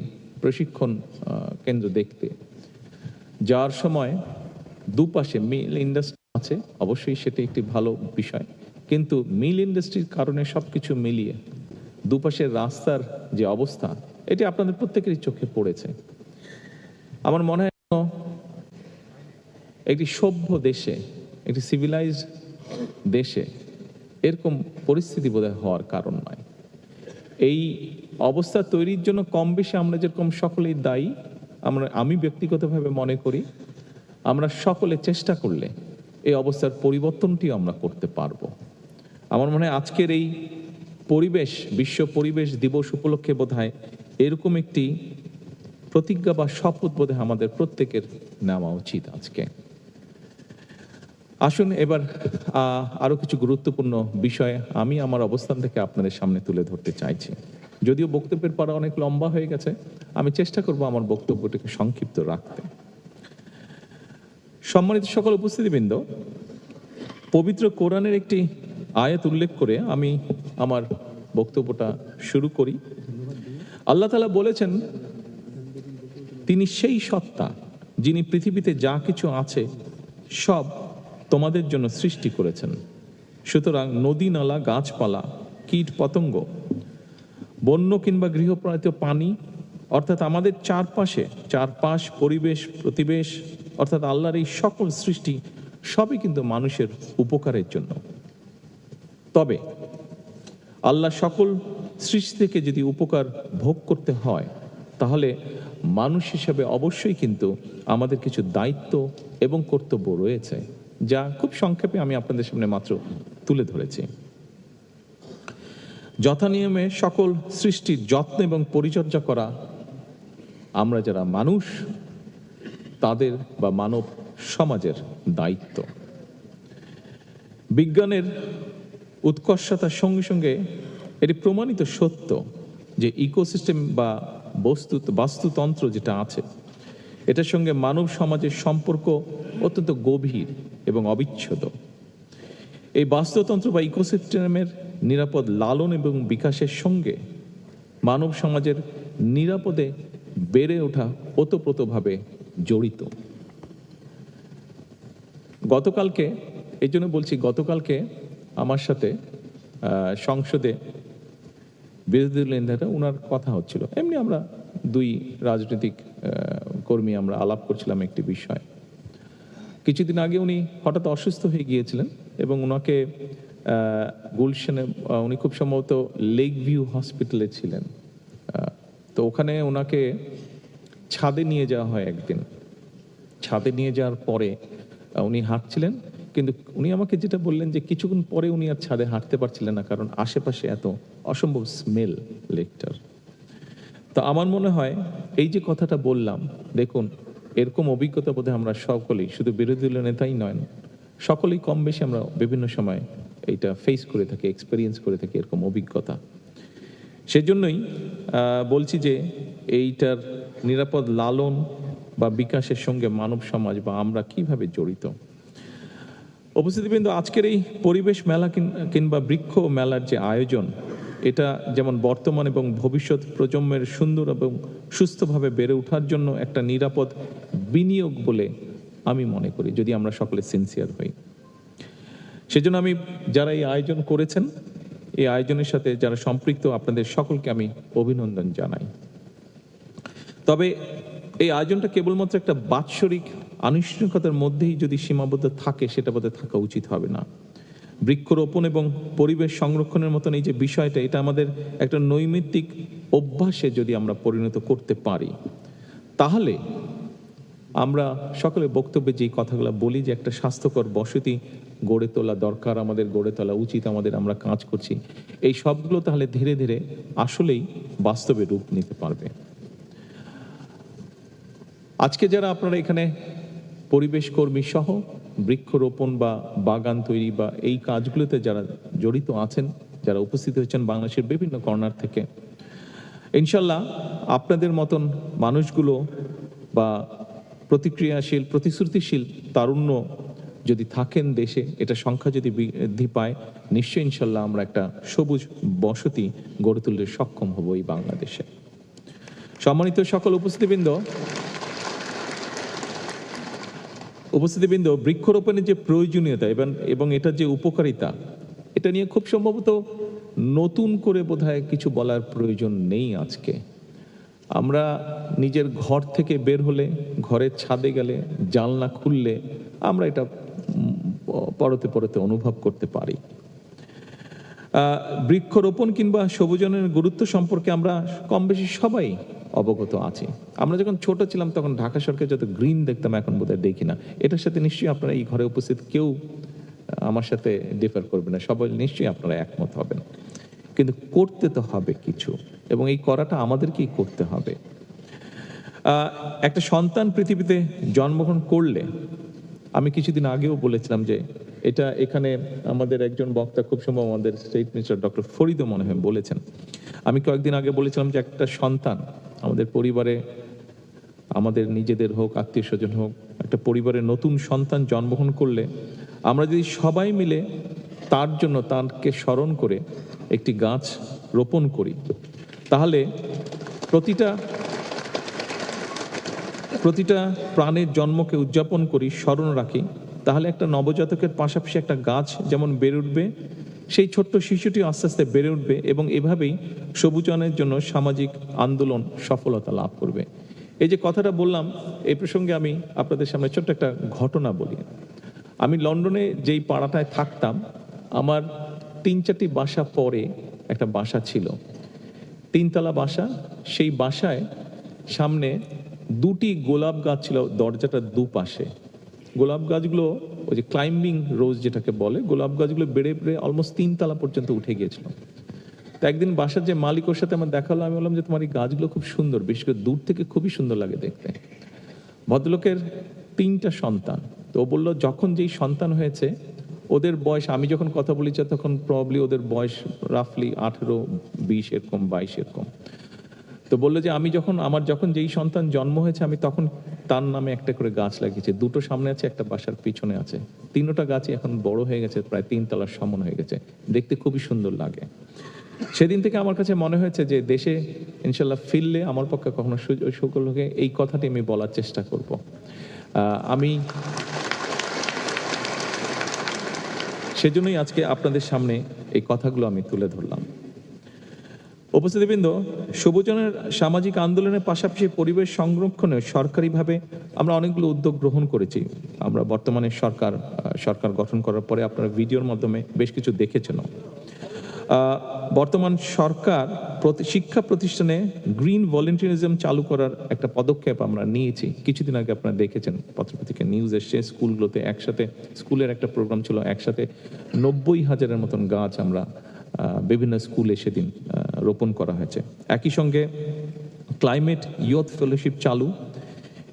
প্রশিক্ষণ কেন্দ্র দেখতে। যাওয়ার সময় দুপাশে মিল ইন্ডাস্ট্রি আছে, অবশ্যই সেটা একটি ভালো বিষয়, কিন্তু মিল ইন্ডাস্ট্রির কারণে সবকিছু মিলিয়ে দুপাশের রাস্তার যে অবস্থা, এটি আপনাদের প্রত্যেকেরই চোখে পড়েছে। আমার মনে হয় একটি সভ্য দেশে, একটি সিভিলাইজড দেশে এরকম পরিস্থিতি বোধহয় হওয়ার কারণ নয়। এই অবস্থা তৈরির জন্য কম বেশি আমরা যেরকম সকলেই দায়ী, আমি ব্যক্তিগতভাবে মনে করি আমরা সকলে চেষ্টা করলে এই অবস্থার পরিবর্তনটি আমরা করতে পারবো। আমার মনে হয় আজকের এই পরিবেশ, বিশ্ব পরিবেশ দিবস উপলক্ষে বোধহয় এরকম একটি প্রতিজ্ঞা বা শপথ বোধহয় আমাদের প্রত্যেকের নেওয়া উচিত আজকে। আসুন এবার আরো কিছু গুরুত্বপূর্ণ বিষয় আমি আমার অবস্থান থেকে আপনাদের সামনে তুলে ধরতে চাইছি। যদিও বক্তব্যের পর অনেক লম্বা হয়ে গেছে, আমি চেষ্টা করব আমার বক্তব্যটিকে সংক্ষিপ্ত রাখতে। সম্মানিত সকল উপস্থিতিবৃন্দ, পবিত্র কোরআনের একটি আয়াত উল্লেখ করে আমি আমার বক্তব্যটা শুরু করি। আল্লাহ তাআলা বলেছেন, তিনি সেই সত্তা যিনি পৃথিবীতে যা কিছু আছে সব তোমাদের জন্য সৃষ্টি করেছেন। সুতরাং নদী, নালা, গাছপালা, কীট পতঙ্গ, বন্য কিংবা গৃহপালিত পানি, অর্থাৎ আমাদের চারপাশ পরিবেশ প্রতিবেশ, অর্থাৎ আল্লাহর এই সকল সৃষ্টি সবই কিন্তু মানুষের উপকারের জন্য। তবে আল্লাহ সকল সৃষ্টি থেকে যদি উপকার ভোগ করতে হয়, তাহলে মানুষ হিসেবে অবশ্যই কিন্তু আমাদের কিছু দায়িত্ব এবং কর্তব্য রয়েছে, যা খুব সংক্ষেপে আমি আপনাদের সামনে মাত্র তুলে ধরেছি। যথানিয়মে সকল সৃষ্টির যত্ন এবং পরিচর্যা করা আমরা যারা মানুষ তাদের বা মানব সমাজের দায়িত্ব। বিজ্ঞানের উৎকর্ষতার সঙ্গে সঙ্গে এটি প্রমাণিত সত্য যে ইকোসিস্টেম বা বাস্তুতন্ত্র যেটা আছে, এটার সঙ্গে মানব সমাজের সম্পর্ক অত্যন্ত গভীর এবং অবিচ্ছেদ্য। এই বাস্তুতন্ত্র বা ইকোসিস্টেমের নিরাপদ লালন এবং বিকাশের সঙ্গে মানব সমাজের নিরাপদে বেড়ে ওঠা ওতপ্রোতভাবে জড়িত। গতকালকে, এই জন্য বলছি, গতকালকে আমার সাথে সংসদে বিরোধী দলীয় নেতা ওনার কথা হচ্ছিল, এমনি আমরা দুই রাজনৈতিক কর্মী আমরা আলাপ করছিলাম একটি বিষয়। কিছুদিন আগে উনি হঠাৎ অসুস্থ হয়ে গিয়েছিলেন এবং ওনাকে গুলশানে, উনি খুব সম্ভবত লেক ভিউ হসপিটালে ছিলেন, তো ওখানে ওনাকে ছাদে নিয়ে যাওয়া হয়। একদিন ছাদে নিয়ে যাওয়ার পরে উনি হাঁটছিলেন, কিন্তু উনি আমাকে যেটা বললেন যে কিছুক্ষণ পরে উনি আর ছাদে হাঁটতে পারছিলেন না, কারণ আশেপাশে এত অসম্ভব স্মেল লেকটার। তো আমার মনে হয় এই যে কথাটা বললাম, দেখুন এরকম অভিজ্ঞতা বোধহয় আমরা সকলেই, শুধু বিরোধী দলীয় নেতাই নয়, সকলেই কম বেশি আমরা বিভিন্ন সময় এইটা ফেস করে থাকি, এক্সপেরিয়েন্স করে থাকি এরকম অভিজ্ঞতা। সেজন্যই বলছি যে এইটার নিরাপদ লালন বা বিকাশের সঙ্গে মানব সমাজ বা আমরা কিভাবে জড়িত। উপস্থিতিবৃন্দ, আজকের এই পরিবেশ মেলা কিংবা বৃক্ষ মেলার যে আয়োজন, এটা যেমন বর্তমান এবং ভবিষ্যৎ প্রজন্মের সুন্দর এবং সুস্থভাবে বেড়ে ওঠার জন্য একটা নিরাপদ বিনিয়োগ বলে আমি মনে করি, যদি আমরা সকলে সিনসিয়ার হই। সেজন্য আমি যারা এই আয়োজন করেছেন, এই আয়োজনের সাথে যারা সম্পৃক্ত, আপনাদের সকলকে আমি অভিনন্দন জানাই। তবে এই আয়োজনটা কেবলমাত্র একটা বাৎসরিক আনুষ্ঠানিকতার মধ্যেই যদি সীমাবদ্ধ থাকে, সেটা বোধহয় থাকা উচিত হবে না। বৃক্ষরোপণ এবং পরিবেশ সংরক্ষণের মতন এই যে বিষয়টা, এটা আমাদের একটা নৈমিত্তিক অভ্যাসে যদি আমরা পরিণত করতে পারি, তাহলে আমরা সকলে বক্তব্যে যেই কথাগুলো বলি যে একটা স্বাস্থ্যকর বসতি গড়ে তোলা দরকার, আমাদের গড়ে তোলা উচিত, আমাদের আমরা কাজ করছি, এই সবগুলো তাহলে ধীরে ধীরে আসলেই বাস্তবে রূপ নিতে পারবে। আজকে যারা আপনারা এখানে পরিবেশ কর্মী সহ বৃক্ষরোপণ বা বাগান তৈরি বা এই কাজগুলোতে যারা জড়িত আছেন, যারা উপস্থিত হয়েছেন বাংলাদেশের বিভিন্ন কর্নার থেকে, ইনশাল্লাহ আপনাদের মতন মানুষগুলো বা প্রতিক্রিয়াশীল, প্রতিশ্রুতিশীল তারুণ্য যদি থাকেন দেশে, এটা সংখ্যা যদি বৃদ্ধি পায়, নিশ্চয়ই ইনশাল্লাহ আমরা একটা সবুজ বসতি গড়ে তুলতে সক্ষম হব এই বাংলাদেশে। সম্মানিত সকল উপস্থিতিবৃন্দ, বৃক্ষরোপণের যে প্রয়োজনীয়তা এবং এটার যে উপকারিতা, এটা নিয়ে খুব সম্ভবত নতুন করে বোধহয় কিছু বলার প্রয়োজন নেই। আজকে আমরা নিজের ঘর থেকে বের হলে, ঘরের ছাদে গেলে, জানলা খুললে আমরা এটা পরতে পরতে অনুভব করতে পারি। বৃক্ষরোপণ কিংবা সবুজায়নের গুরুত্ব সম্পর্কে আমরা কম বেশি সবাই অবগত আছি। আমরা যখন ছোট ছিলাম তখন ঢাকা শহরকে যত গ্রিন দেখতাম এখন বোধহয় দেখি না। এটার সাথে নিশ্চয়ই আপনারা এই ঘরে উপস্থিত কেউ আমার সাথে ডিফার করবে না, সবাই নিশ্চয়ই আপনারা একমত হবেন। কিন্তু করতে তো হবে কিছু, এবং এই করাটা আমাদেরকেই করতে হবে। একটা সন্তান পৃথিবীতে জন্মগ্রহণ করলে, আমি কিছুদিন আগেও বলেছিলাম যে এটা এখানে আমাদের একজন বক্তা, খুব সম্ভব আমাদের স্টেট মিনিস্টার ডক্টর ফরিদও মনে হয় বলেছেন, আমি কয়েকদিন আগে বলেছিলাম যে একটা সন্তান আমাদের পরিবারে, আমাদের নিজেদের হোক আত্মীয় স্বজন হোক, একটা পরিবারে নতুন সন্তান জন্মগ্রহণ করলে আমরা যদি সবাই মিলে তার জন্য তাকে স্মরণ করে একটি গাছ রোপণ করি, তাহলে প্রতিটা প্রাণের জন্মকে উদযাপন করি, স্মরণ রাখি, তাহলে একটা নবজাতকের পাশাপাশি একটা গাছ যেমন বেড়ে উঠবে, সেই ছোট্ট শিশুটি আস্তে আস্তে বেড়ে উঠবে, এবং এভাবেই সবুজায়নের জন্য সামাজিক আন্দোলন সফলতা লাভ করবে। এই যে কথাটা বললাম, এই প্রসঙ্গে আমি আপনাদের সামনে ছোট্ট একটা ঘটনা বলি। আমি লন্ডনে যেই পাড়াটায় থাকতাম, আমার 3-4টি বাসা পরে একটা বাসা ছিল, 3তলা বাসা। সেই বাসায় সামনে 2টি গোলাপ গাছ ছিল, দরজাটার দুপাশে। গোলাপ গাছগুলো ওই যে ক্লাইম্বিং রোজ যেটাকে বলে, গোলাপ গাছগুলো বেড়ে বেড়ে অলমোস্ট 3তলা পর্যন্ত উঠে গিয়েছিল। তো একদিন বাসার যে মালিক, ওর সাথে আমার দেখা হলো, আমি বললাম যে তোমার এই গাছগুলো খুব সুন্দর, বিশেষ করে দূর থেকে খুবই সুন্দর লাগে দেখতে। ভদ্রলোকের 3টা সন্তান, তো ও বললো যখন যেই সন্তান হয়েছে ওদের বয়স, আমি যখন কথা বলেছি তখন প্রবাবলি ওদের বয়স রাফলি 18, 20 এরকম, 22 এরকম। তো বললো যে আমার যখন যেই সন্তান জন্ম হয়েছে আমি তখন তার নামে একটা করে গাছ লাগিয়েছি, 2টো সামনে আছে, একটা বাসার পিছনে আছে। 3টা গাছই এখন বড় হয়ে গেছে, প্রায় 3তলার সমান হয়ে গেছে, দেখতে খুবই সুন্দর লাগে। সেদিন থেকে আমার কাছে মনে হয়েছে যে দেশে ইনশাল্লাহ ফিরলে আমার পক্ষে কখনো সুযোগ হলে এই কথাটি আমি বলার চেষ্টা করব। আমি সেজন্যই আজকে আপনাদের সামনে এই কথাগুলো আমি তুলে ধরলাম। উপস্থিতিবৃন্দ, সবুজনের সামাজিক আন্দোলনের পাশাপাশি পরিবেশ সংরক্ষণে সরকারিভাবে আমরা অনেকগুলো উদ্যোগ গ্রহণ করেছি। আমরা বর্তমানে সরকার গঠন করার পরে আপনারা ভিডিওর মাধ্যমে বেশ কিছু দেখেছেন। বর্তমান সরকার শিক্ষা প্রতিষ্ঠানে গ্রিন ভলেন্টিয়ারিজম চালু করার একটা পদক্ষেপ আমরা নিয়েছি। কিছুদিন আগে আপনারা দেখেছেন পত্রপত্রিকা নিউজ এসছে, স্কুলগুলোতে একসাথে, স্কুলের একটা প্রোগ্রাম ছিল, একসাথে 90,000-এর মতন গাছ আমরা বিভিন্ন স্কুলে সেদিন রোপণ করা হয়েছে। একই সঙ্গে ক্লাইমেট ইয়ুথ ফেলোশিপ চালু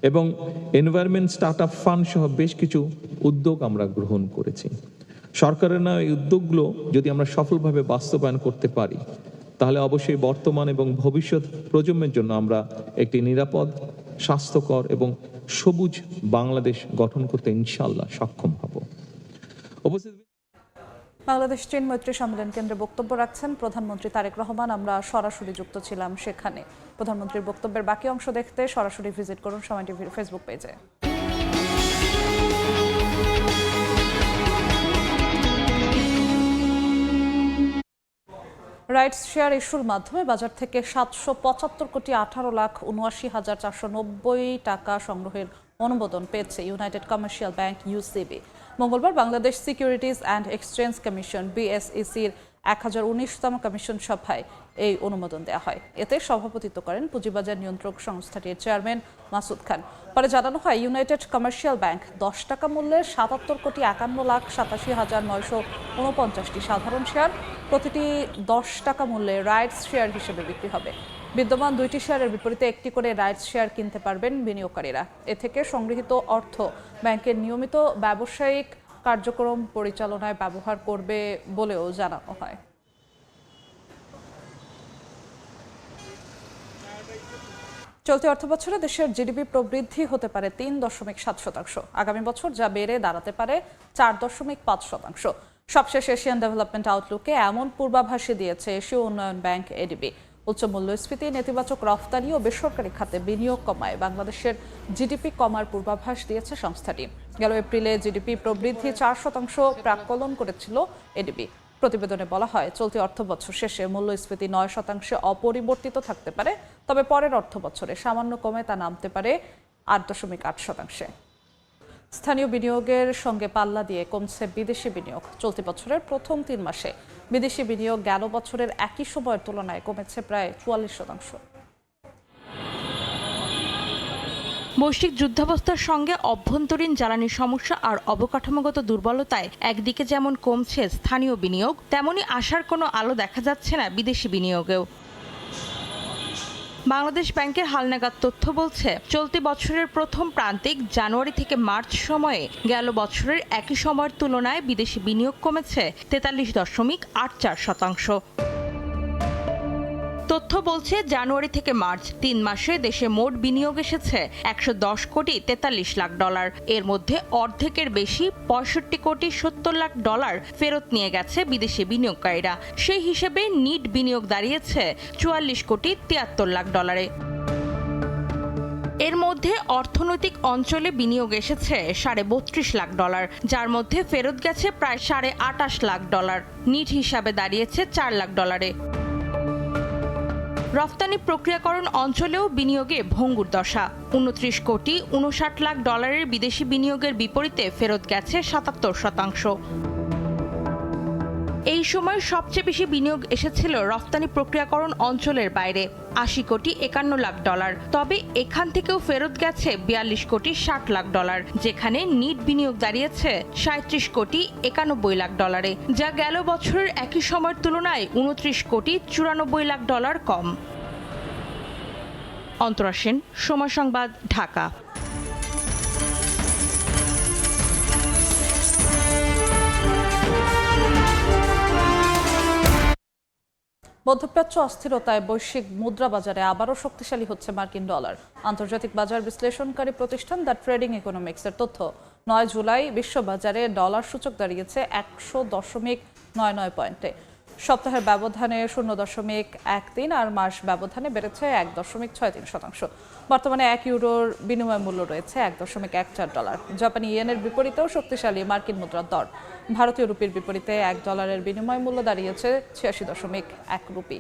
এবং এনভায়রনমেন্ট স্টার্টআপ ফান্ড সহ বেশ কিছু উদ্যোগ আমরা গ্রহণ করেছি। সরকারের না এই উদ্যোগগুলো যদি আমরা সফলভাবে বাস্তবায়ন করতে পারি, তাহলে অবশ্যই বর্তমান এবং ভবিষ্যৎ প্রজন্মের জন্য আমরা একটি নিরাপদ, স্বাস্থ্যকর এবং সবুজ বাংলাদেশ গঠন করতে ইনশাআল্লাহ সক্ষম হব। বাংলাদেশ চীন মৈত্রী সম্মেলন কেন্দ্রে বক্তব্য রাখছেন প্রধানমন্ত্রী তারেক রহমান। আমরা সরাসরি যুক্ত ছিলাম সেখানে। প্রধানমন্ত্রীর বক্তব্যের বাকি অংশ দেখতে সরাসরি ভিজিট করুন সময় টিভির ফেসবুক পেজে। রাইটস শেয়ার ইস্যুর মাধ্যমে বাজার থেকে 775,18,79,490 টাকা সংগ্রহের অনুমোদন পেয়েছে ইউনাইটেড কমার্শিয়াল ব্যাংক ইউসিবি। মঙ্গলবার Bangladesh securities and exchange commission বিএসইসির 1019তম কমিশন সভায় এই অনুমোদন দেওয়া হয়। এতে সভাপতিত্ব করেন পুঁজিবাজার নিয়ন্ত্রক সংস্থাটির চেয়ারম্যান মাসুদ খান। পরে জানানো হয় ইউনাইটেড কমার্শিয়াল ব্যাংক 10 টাকা মূল্যের 77,51,87,949টি সাধারণ শেয়ার প্রতিটি 10 টাকা মূল্যে রাইটস শেয়ার হিসেবে বিক্রি হবে। বিদ্যমান 2টি শেয়ারের বিপরীতে একটি করে রাইটস শেয়ার কিনতে পারবেন বিনিয়োগকারীরা। এ থেকে সংগৃহীত অর্থ ব্যাংকের নিয়মিত ব্যবসায়িক কার্যক্রম পরিচালনায় ব্যবহার করবে বলেও জানানো হয়। চলতি অর্থবছরে দেশের জিডিপি প্রবৃদ্ধি হতে পারে 3.7%। আগামী বছর যা বেড়ে দাঁড়াতে পারে 4.5%। সবশেষ এশিয়ান ডেভেলপমেন্ট আউটলুকে এমন পূর্বাভাসই দিয়েছে এশীয় উন্নয়ন ব্যাংক এডিবি। উচ্চ মূল্যস্ফীতি, নেতিবাচক রফতানি ও বেসরকারি খাতে বিনিয়োগ কমায় বাংলাদেশের জিডিপি কমার পূর্বাভাস দিয়েছে সংস্থাটি। গেল এপ্রিলে জিডিপি প্রবৃদ্ধি 4% প্রাক্কলন করেছিল এডিবি। প্রতিবেদনে বলা হয় চলতি অর্থবছর শেষে মূল্যস্ফীতি 9% অপরিবর্তিত থাকতে পারে, তবে পরের অর্থবছরে সামান্য কমে তা নামতে পারে 8.8%। স্থানীয় বিনিয়োগের সঙ্গে পাল্লা দিয়ে কমছে বিদেশি বিনিয়োগ। চলতি বছরের প্রথম 3 মাসে বিদেশি বিনিয়োগ গেল বছরের একই সময়ের তুলনায় কমেছে প্রায় 44%। বৈশ্বিক যুদ্ধাবস্থার সঙ্গে অভ্যন্তরীণ জ্বালানি সমস্যা আর অবকাঠামোগত দুর্বলতায় একদিকে যেমন কমছে স্থানীয় বিনিয়োগ, তেমনি আশার কোনো আলো দেখা যাচ্ছে না বিদেশি বিনিয়োগেও। বাংলাদেশ ব্যাংকের হালনাগাদ তথ্য বলছে, চলতি বছরের প্রথম প্রান্তিক জানুয়ারি থেকে মার্চ সময়ে গেল বছরের একই সময়ের তুলনায় বিদেশি বিনিয়োগ কমেছে 43.84%। তথ্য বলছে, জানুয়ারি থেকে মার্চ 3 মাসে দেশে মোট বিনিয়োগ এসেছে $110 কোটি 43 লাখ। এর মধ্যে অর্ধেকের বেশি $65 কোটি 70 লাখ ফেরত নিয়ে গেছে বিদেশি বিনিয়োগকারীরা। সেই হিসেবে নিট বিনিয়োগ দাঁড়িয়েছে $44 কোটি 73 লাখ। এর মধ্যে অর্থনৈতিক অঞ্চলে বিনিয়োগ এসেছে $32.5 লাখ, যার মধ্যে ফেরত গেছে প্রায় $28.5 লাখ। নিট হিসাবে দাঁড়িয়েছে $4 লাখ। রফতানি প্রক্রিয়াকরণ অঞ্চলেও বিনিয়োগে ভঙ্গুর দশা। 29 কোটি 59 লাখ ডলারের বিদেশি বিনিয়োগের বিপরীতে ফেরত গেছে 77%। এই সময় সবচেয়ে বেশি বিনিয়োগ এসেছিল রফতানি প্রক্রিয়াকরণ অঞ্চলের বাইরে, 80 কোটি 51 লাখ ডলার। তবে এখান থেকেও ফেরত গেছে 42 কোটি 60 লাখ ডলার, যেখানে নিট বিনিয়োগ দাঁড়িয়েছে 37 কোটি 91 লাখ ডলারে, যা গেল বছরের একই সময়ের তুলনায় 29 কোটি 94 লাখ ডলার কম। অন্তরা সেন, সময় সংবাদ, ঢাকা। মধ্যপ্রাচ্য অস্থিরতায় বৈশ্বিক মুদ্রা বাজারে আবারও শক্তিশালী হচ্ছে মার্কিন ডলার। আন্তর্জাতিক বাজার বিশ্লেষণকারী প্রতিষ্ঠান দ্য ট্রেডিং ইকোনমিক্সের তথ্য, 9 জুলাই বিশ্ববাজারে ডলার সূচক দাঁড়িয়েছে 100.99 পয়েন্টে। সপ্তাহের ব্যবধানে 0.13 আর মাস ব্যবধানে বেড়েছে 1.63%। বর্তমানে 1 ইউরোর বিনিময় মূল্য রয়েছে $1.14। জাপানি ইয়েনের বিপরীতেও শক্তিশালী মার্কিন মুদ্রার দর। ভারতীয় রুপির বিপরীতে $1 বিনিময় মূল্য দাঁড়িয়েছে 86.1 রুপি।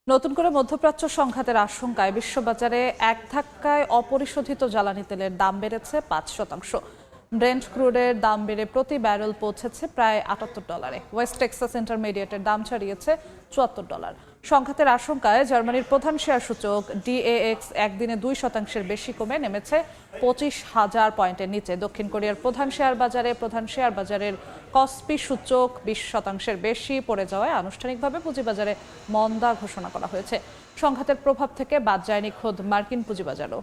নতুন করে মধ্যপ্রাচ্য সংঘাতের আশঙ্কায় বিশ্ববাজারে এক ধাক্কায় অপরিশোধিত জ্বালানি তেলের দাম বেড়েছে 5%। ব্রেন্ট ক্রুডের দাম বেড়ে প্রতি ব্যারেল পৌঁছেছে প্রায় $78। ওয়েস্ট টেক্সাস ইন্টারমিডিয়েটের দাম ছাড়িয়েছে $74। সংঘাতের আশঙ্কায় জার্মানির প্রধান শেয়ার সূচক DAX একদিনে 2% বেশি কমে নেমেছে 25,000 পয়েন্টের নিচে। দক্ষিণ কোরিয়ার প্রধান শেয়ার বাজারের কসপি সূচক 20% বেশি পড়ে যাওয়ায় আনুষ্ঠানিকভাবে পুঁজিবাজারে মন্দা ঘোষণা করা হয়েছে। সংঘাতের প্রভাব থেকে বাদ যায়নি খোদ মার্কিন পুঁজিবাজারও।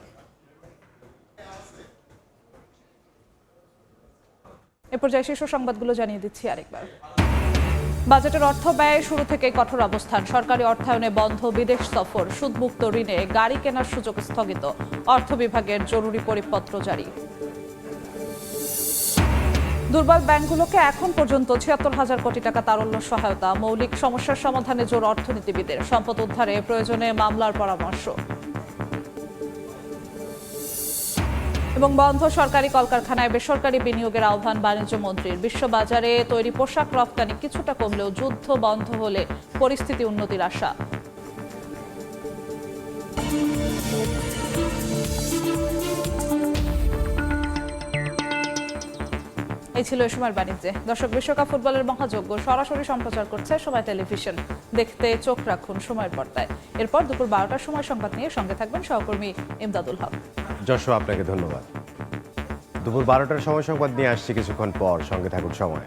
এ পর্যায়ে শীর্ষ সংবাদগুলো জানিয়ে দিচ্ছি আরেকবার। বাজেটের অর্থ ব্যয় শুরু থেকে কঠোর অবস্থান, সরকারি অর্থায়নে বন্ধ বিদেশ সফর, সুদমুক্ত ঋণে গাড়ি কেনার সুযোগ স্থগিত, অর্থ বিভাগের জরুরি পরিপত্র জারি। দুর্বল ব্যাংকগুলোকে এখন পর্যন্ত 76,000 কোটি টাকা তারল্য সহায়তা, মৌলিক সমস্যার সমাধানে জোর অর্থনীতিবিদের, সম্পদ উদ্ধারে প্রয়োজনে মামলার পরামর্শ। এবং বন্ধ সরকারি কলকারখানায় বেসরকারি বিনিয়োগের আহ্বান বাণিজ্য মন্ত্রীর। বিশ্ববাজারে তৈরি পোশাক রফতানি কিছুটা কমলেও যুদ্ধ বন্ধ হলে পরিস্থিতি উন্নতির আশা। এই ছিল এই সময়ের বাণিজ্যে। দর্শক, বিশ্বকাপ ফুটবলের মহাযজ্ঞ সরাসরি সম্প্রচার করছে সময় টেলিভিশন। দেখতে চোখ রাখুন সময়ের পর্দায়। এরপর দুপুর 12টার সময় সংবাদ নিয়ে সঙ্গে থাকবেন সহকর্মী ইমদাদুল হক। যশোর, আপনাকে ধন্যবাদ। দুপুর 12টার সময় সংবাদ নিয়ে আসছি কিছুক্ষণ পর, সঙ্গে থাকুন সময়।